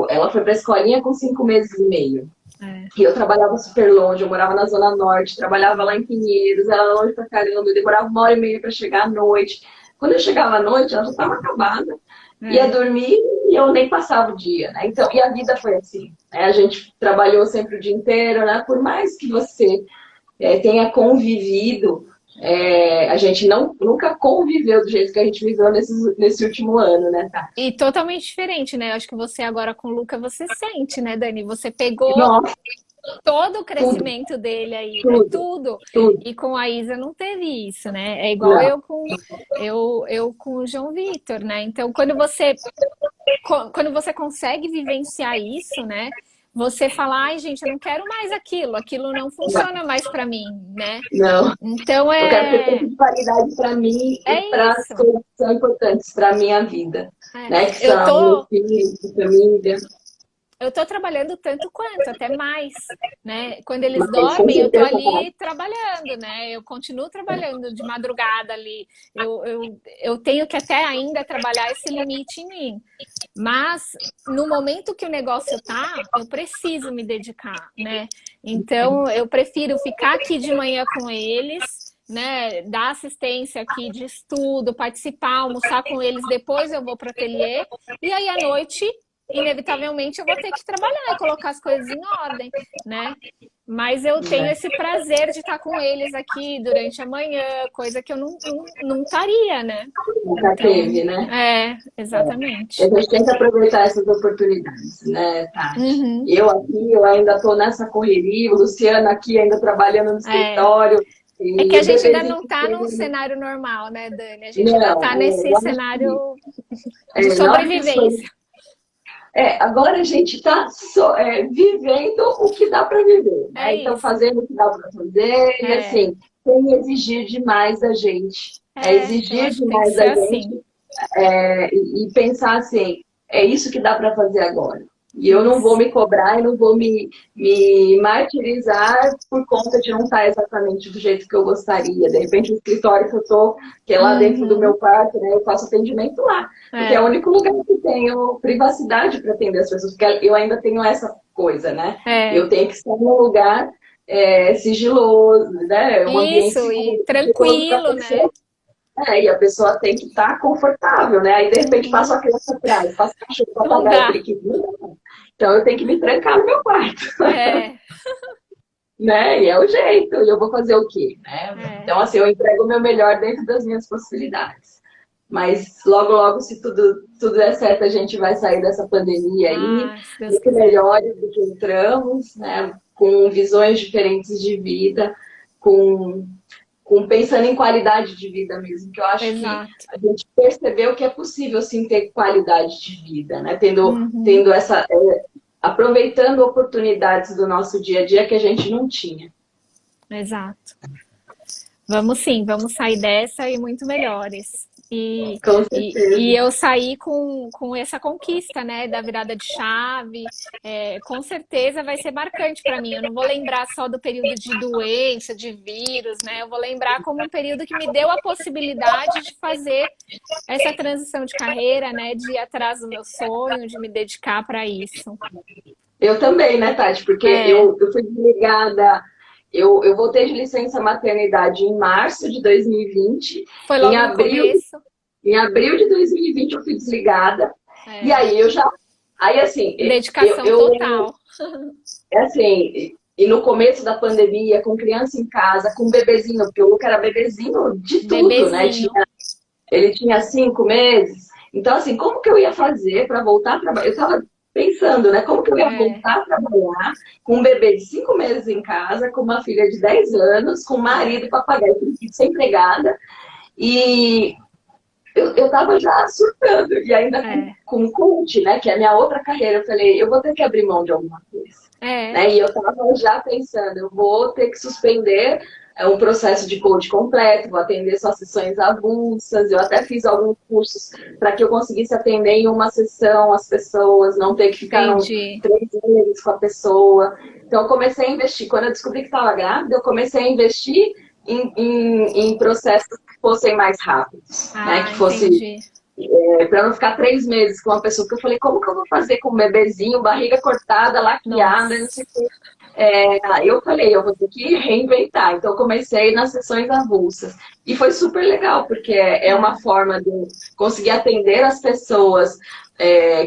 ela foi para a escolinha com 5 meses e meio. É. E eu trabalhava super longe, eu morava na Zona Norte, trabalhava lá em Pinheiros, era longe pra caramba, eu demorava 1h30 para chegar à noite. Quando eu chegava à noite, ela já estava acabada. Ia dormir e eu nem passava o dia, né? Então, e a vida foi assim, né? A gente trabalhou sempre o dia inteiro, né? Por mais que você tenha convivido, a gente nunca conviveu do jeito que a gente viveu nesse último ano, né, tá? E totalmente diferente, né? Eu acho que você agora com o Luca, você sente, né, Dani? Você pegou Nossa, todo o tudo, crescimento dele aí, né? tudo, Tudo. tudo. E com a Isa não teve isso, né? É igual Não, eu com o João Vitor, né? Então, quando você consegue vivenciar isso, né? Você fala, ai, gente, eu não quero mais aquilo não funciona mais para mim, né? não. Então Eu quero ter tempo de qualidade para mim é e para as isso. coisas que são importantes para a minha vida, É. né? Que são meus filhos, família. Eu tô trabalhando tanto quanto, até mais, né? Quando eles Mas com dormem, eu tô certeza, ali trabalhando, né? Eu continuo trabalhando de madrugada ali. Eu tenho que até ainda trabalhar esse limite em mim. Mas no momento que o negócio tá, eu preciso me dedicar, né? Então eu prefiro ficar aqui de manhã com eles, né? Dar assistência aqui de estudo, participar, almoçar com eles, depois eu vou para o ateliê, e aí à noite, inevitavelmente, eu vou ter que trabalhar e colocar as coisas em ordem, né? Mas eu tenho esse prazer de estar com eles aqui durante a manhã, coisa que eu não estaria, né? nunca Então, teve, né? exatamente. A gente tem que aproveitar essas oportunidades, né, Tati? Uhum. Eu aqui, eu ainda estou nessa correria, o Luciano aqui ainda trabalhando no escritório. É que E a o gente ainda bebezinho não está num cenário normal, né, Dani? A gente ainda não, está nesse eu acho cenário que, de na hora que as coisas sobrevivência. agora a gente está vivendo o que dá para viver, É né? Então, isso. fazendo o que dá para fazer, e assim, sem exigir demais da gente. Eu Exigir acho que tem que demais ser da assim. gente e pensar assim, é isso que dá para fazer agora. E eu não vou Isso. me cobrar e não vou me martirizar por conta de não estar exatamente do jeito que eu gostaria. De repente, o escritório que eu estou, que é lá dentro do meu Uhum. quarto, né, eu faço atendimento lá. Porque é o único lugar que tenho privacidade para atender as pessoas. Porque eu ainda tenho essa coisa, né? Eu tenho que estar num lugar sigiloso, né? Um ambiente Isso, e seguro, sigiloso para a tranquilo, né? pessoa. E a pessoa tem que estar confortável, né? Aí, de repente, passa Uhum. a criança atrás, passa o cachorro, Não papagaio, dá. periquito. Então, eu tenho que me trancar no meu quarto, É. né? E é o jeito, e eu vou fazer o quê, né? Então, assim, eu entrego o meu melhor dentro das minhas possibilidades. Mas, logo, logo, se tudo der certo, a gente vai sair dessa pandemia aí, Se Deus muito quiser. melhores do que entramos, né? Com visões diferentes de vida, com pensando em qualidade de vida mesmo, que eu acho que Exato. a gente percebeu que é possível sim ter qualidade de vida, né? Uhum. Tendo aproveitando oportunidades do nosso dia a dia que a gente não tinha. Exato. Vamos sim, vamos sair dessa e muito melhores. Com E certeza. eu saí com essa conquista, né, da virada de chave. Com certeza vai ser marcante para mim. Eu não vou lembrar só do período de doença, de vírus, né? Eu vou lembrar como um período que me deu a possibilidade de fazer essa transição de carreira, né, de ir atrás do meu sonho, de me dedicar para isso. Eu também, né, Tati? Porque eu fui desligada. Eu voltei de licença maternidade em março de 2020. Foi Em logo no abril, começo. em abril de 2020 eu fui desligada. E aí eu já. Aí assim, Dedicação total. assim, e no começo da pandemia, com criança em casa, com bebezinho, porque o Luca era bebezinho de tudo, né? Bebezinho. Ele tinha 5 meses. Então, assim, como que eu ia fazer para voltar a trabalhar? Eu estava pensando, né? Como que eu ia voltar a trabalhar com um bebê de 5 meses em casa, com uma filha de 10 anos, com um marido, papagaio, sem empregada. E eu tava já surtando. E ainda com coach, né? Que é a minha outra carreira. Eu falei, eu vou ter que abrir mão de alguma coisa. Né? E eu tava já pensando, eu vou ter que suspender um processo de coach completo, vou atender só sessões avulsas. Eu até fiz alguns cursos para que eu conseguisse atender em uma sessão as pessoas, não ter que ficar 3 meses com a pessoa. Então, eu comecei a investir. Quando eu descobri que estava grávida, eu comecei a investir em processos que fossem mais rápidos, né? Que fosse para não ficar 3 meses com uma pessoa, porque eu falei, como que eu vou fazer com um bebezinho, barriga cortada, laqueada, não sei o quê. Aí eu falei, eu vou ter que reinventar. Então eu comecei nas sessões avulsas. E foi super legal, porque é uma forma de conseguir atender as pessoas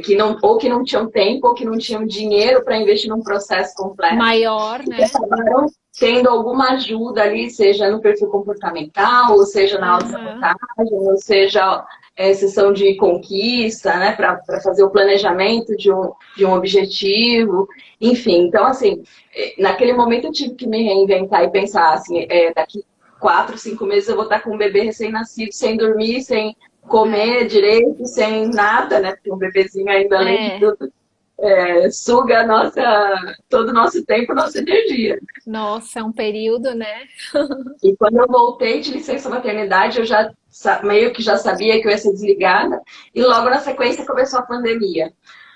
que não tinham tempo, ou que não tinham dinheiro para investir num processo completo. Maior, né? Acabaram tendo alguma ajuda ali, seja no perfil comportamental, ou seja na autossabotagem, ou seja sessão de conquista, né, para fazer o planejamento de um objetivo, enfim. Então, assim, naquele momento eu tive que me reinventar e pensar, assim, daqui 4, 5 meses eu vou estar com um bebê recém-nascido, sem dormir, sem comer direito, sem nada, né, porque um bebezinho ainda, além de tudo, suga todo o nosso tempo, nossa energia. Nossa, é um período, né? E quando eu voltei de licença maternidade, eu já meio que já sabia que eu ia ser desligada. E logo na sequência começou a pandemia.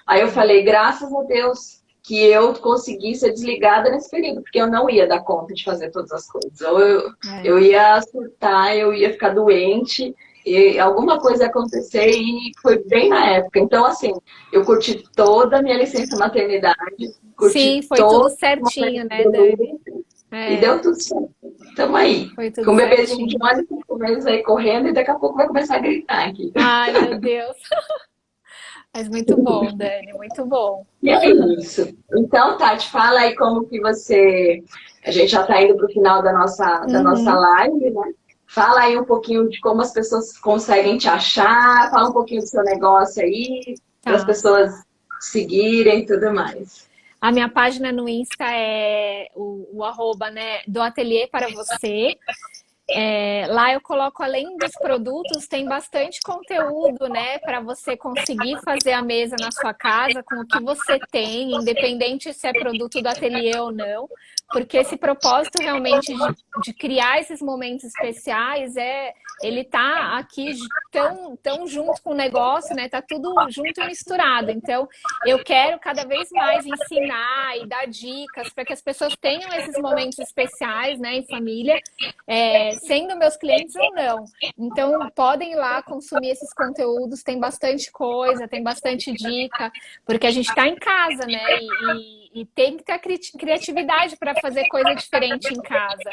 Aí eu falei, graças a Deus que eu consegui ser desligada nesse período, porque eu não ia dar conta de fazer todas as coisas. Ou eu ia surtar, eu ia ficar doente, e alguma coisa ia acontecer, e foi bem na época. Então, assim, eu curti toda a minha licença maternidade. Sim, foi tudo certinho, né, Dani? E deu tudo certo. Estamos aí. Com um bebezinho de 1 ano e 5 meses aí correndo, e daqui a pouco vai começar a gritar aqui. Ai, meu Deus. Mas muito bom, Dani, muito bom. E é isso. Então, Tati, fala aí como que você... A gente já está indo para o final da nossa live, né? Fala aí um pouquinho de como as pessoas conseguem te achar, fala um pouquinho do seu negócio aí, para as pessoas seguirem e tudo mais. A minha página no Insta é o arroba, né, do Ateliê para você. Lá eu coloco, além dos produtos, tem bastante conteúdo, né, para você conseguir fazer a mesa na sua casa com o que você tem, independente se é produto do ateliê ou não, porque esse propósito realmente de criar esses momentos especiais ele tá aqui tão junto com o negócio, né? Tá tudo junto e misturado. Então, eu quero cada vez mais ensinar e dar dicas para que as pessoas tenham esses momentos especiais, né, em família, sendo meus clientes ou não. Então, podem ir lá consumir esses conteúdos, tem bastante coisa, tem bastante dica, porque a gente está em casa, né? E tem que ter criatividade para fazer coisa diferente em casa,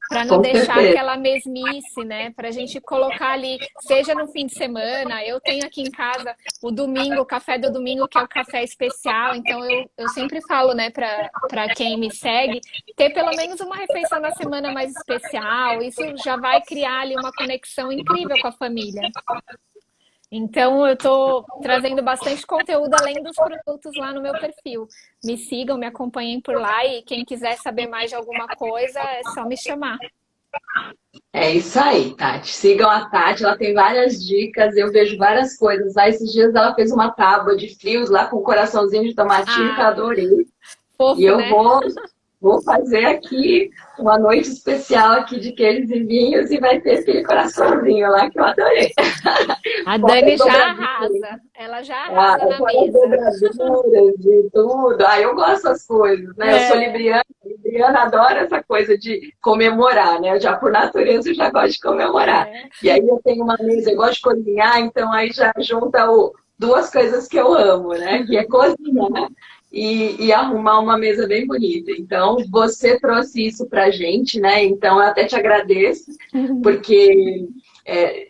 para não deixar aquela mesmice, né? Para a gente colocar ali, seja no fim de semana, eu tenho aqui em casa o domingo, o café do domingo, que é o café especial, então eu sempre falo, né, para quem me segue, ter pelo menos uma refeição na semana mais especial, isso já vai criar ali uma conexão incrível com a família. Então, eu estou trazendo bastante conteúdo além dos produtos lá no meu perfil. Me sigam, me acompanhem por lá e quem quiser saber mais de alguma coisa, é só me chamar. É isso aí, Tati. Sigam a Tati, ela tem várias dicas, eu vejo várias coisas. Lá esses dias ela fez uma tábua de frios lá com um coraçãozinho de tomatinho que eu adorei. Fofo, e eu, né? vou fazer aqui uma noite especial aqui de queijos e vinhos e vai ter aquele coraçãozinho lá que eu adorei. A Dani já arrasa. Ela já arrasa na mesa. De tudo. Eu gosto das coisas, né? Eu sou libriana. Libriana adora essa coisa de comemorar, né? Eu já por natureza eu já gosto de comemorar. E aí eu tenho uma mesa, eu gosto de cozinhar, então aí já junta duas coisas que eu amo, né? Que é cozinhar e arrumar uma mesa bem bonita. Então, você trouxe isso pra gente, né? Então, eu até te agradeço, porque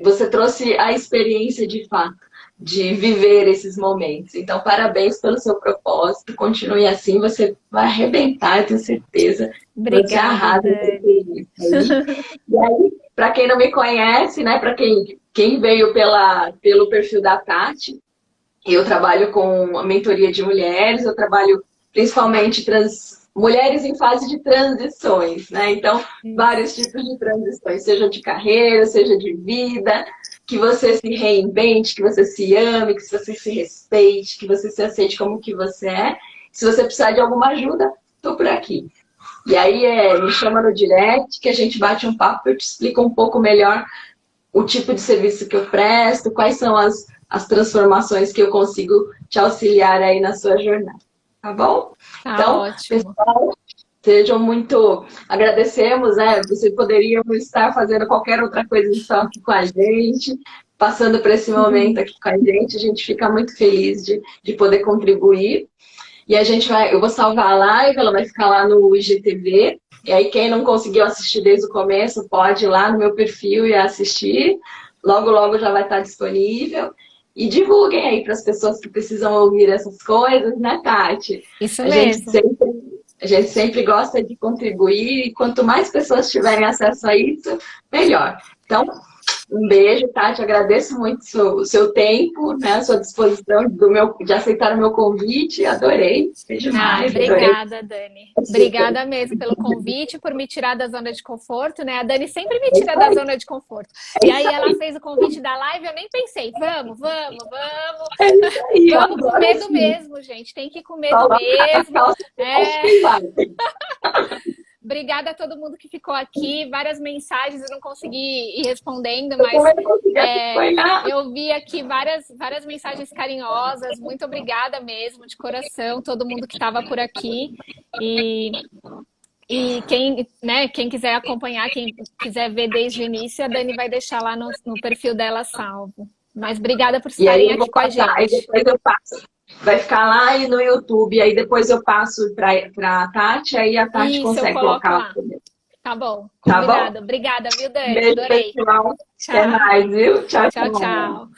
você trouxe a experiência de fato, de viver esses momentos. Então, parabéns pelo seu propósito. Continue assim, você vai arrebentar, eu tenho certeza. Obrigada. Você arrasa nesse E aí, para quem não me conhece, né? Para quem veio pelo perfil da Tati, eu trabalho com a mentoria de mulheres, eu trabalho principalmente mulheres em fase de transições, né? Então, vários tipos de transições, seja de carreira, seja de vida, que você se reinvente, que você se ame, que você se respeite, que você se aceite como que você é. Se você precisar de alguma ajuda, tô por aqui. E aí, me chama no direct, que a gente bate um papo, eu te explico um pouco melhor o tipo de serviço que eu presto, quais são as transformações que eu consigo te auxiliar aí na sua jornada. Tá bom? Então, ótimo. Pessoal, sejam muito... Agradecemos, né? Você poderia estar fazendo qualquer outra coisa só aqui com a gente. passando por esse momento aqui com a gente fica muito feliz de poder contribuir. E eu vou salvar a live, ela vai ficar lá no IGTV. E aí quem não conseguiu assistir desde o começo pode ir lá no meu perfil e assistir. Logo, logo já vai estar disponível. E divulguem aí para as pessoas que precisam ouvir essas coisas, né, Tati? Isso mesmo. A gente sempre gosta de contribuir e quanto mais pessoas tiverem acesso a isso, melhor. Então, um beijo, Tati. Agradeço muito o seu tempo, né, a sua disposição de aceitar o meu convite. Adorei. Beijo mais. Obrigada, Dani. Obrigada mesmo pelo convite, por me tirar da zona de conforto, né? A Dani sempre me tira da zona de conforto. E aí ela fez o convite da live, eu nem pensei. Vamos. Vamos com medo mesmo, gente. Tem que ir com medo mesmo. Obrigada a todo mundo que ficou aqui. Várias mensagens eu não consegui ir respondendo, mas eu vi aqui várias mensagens carinhosas. Muito obrigada mesmo, de coração, todo mundo que estava por aqui. E quem quiser acompanhar, quem quiser ver desde o início, a Dani vai deixar lá no perfil dela salvo. Mas obrigada por estarem aqui com a gente. Aí depois eu passo. Vai ficar lá e no YouTube, aí depois eu passo para a Tati, aí a Tati consegue colocar lá. Tá bom, combinado. Obrigada, viu, Dani? Beijo, adorei. Pessoal. Tchau. Até mais, viu? Tchau. Tchau.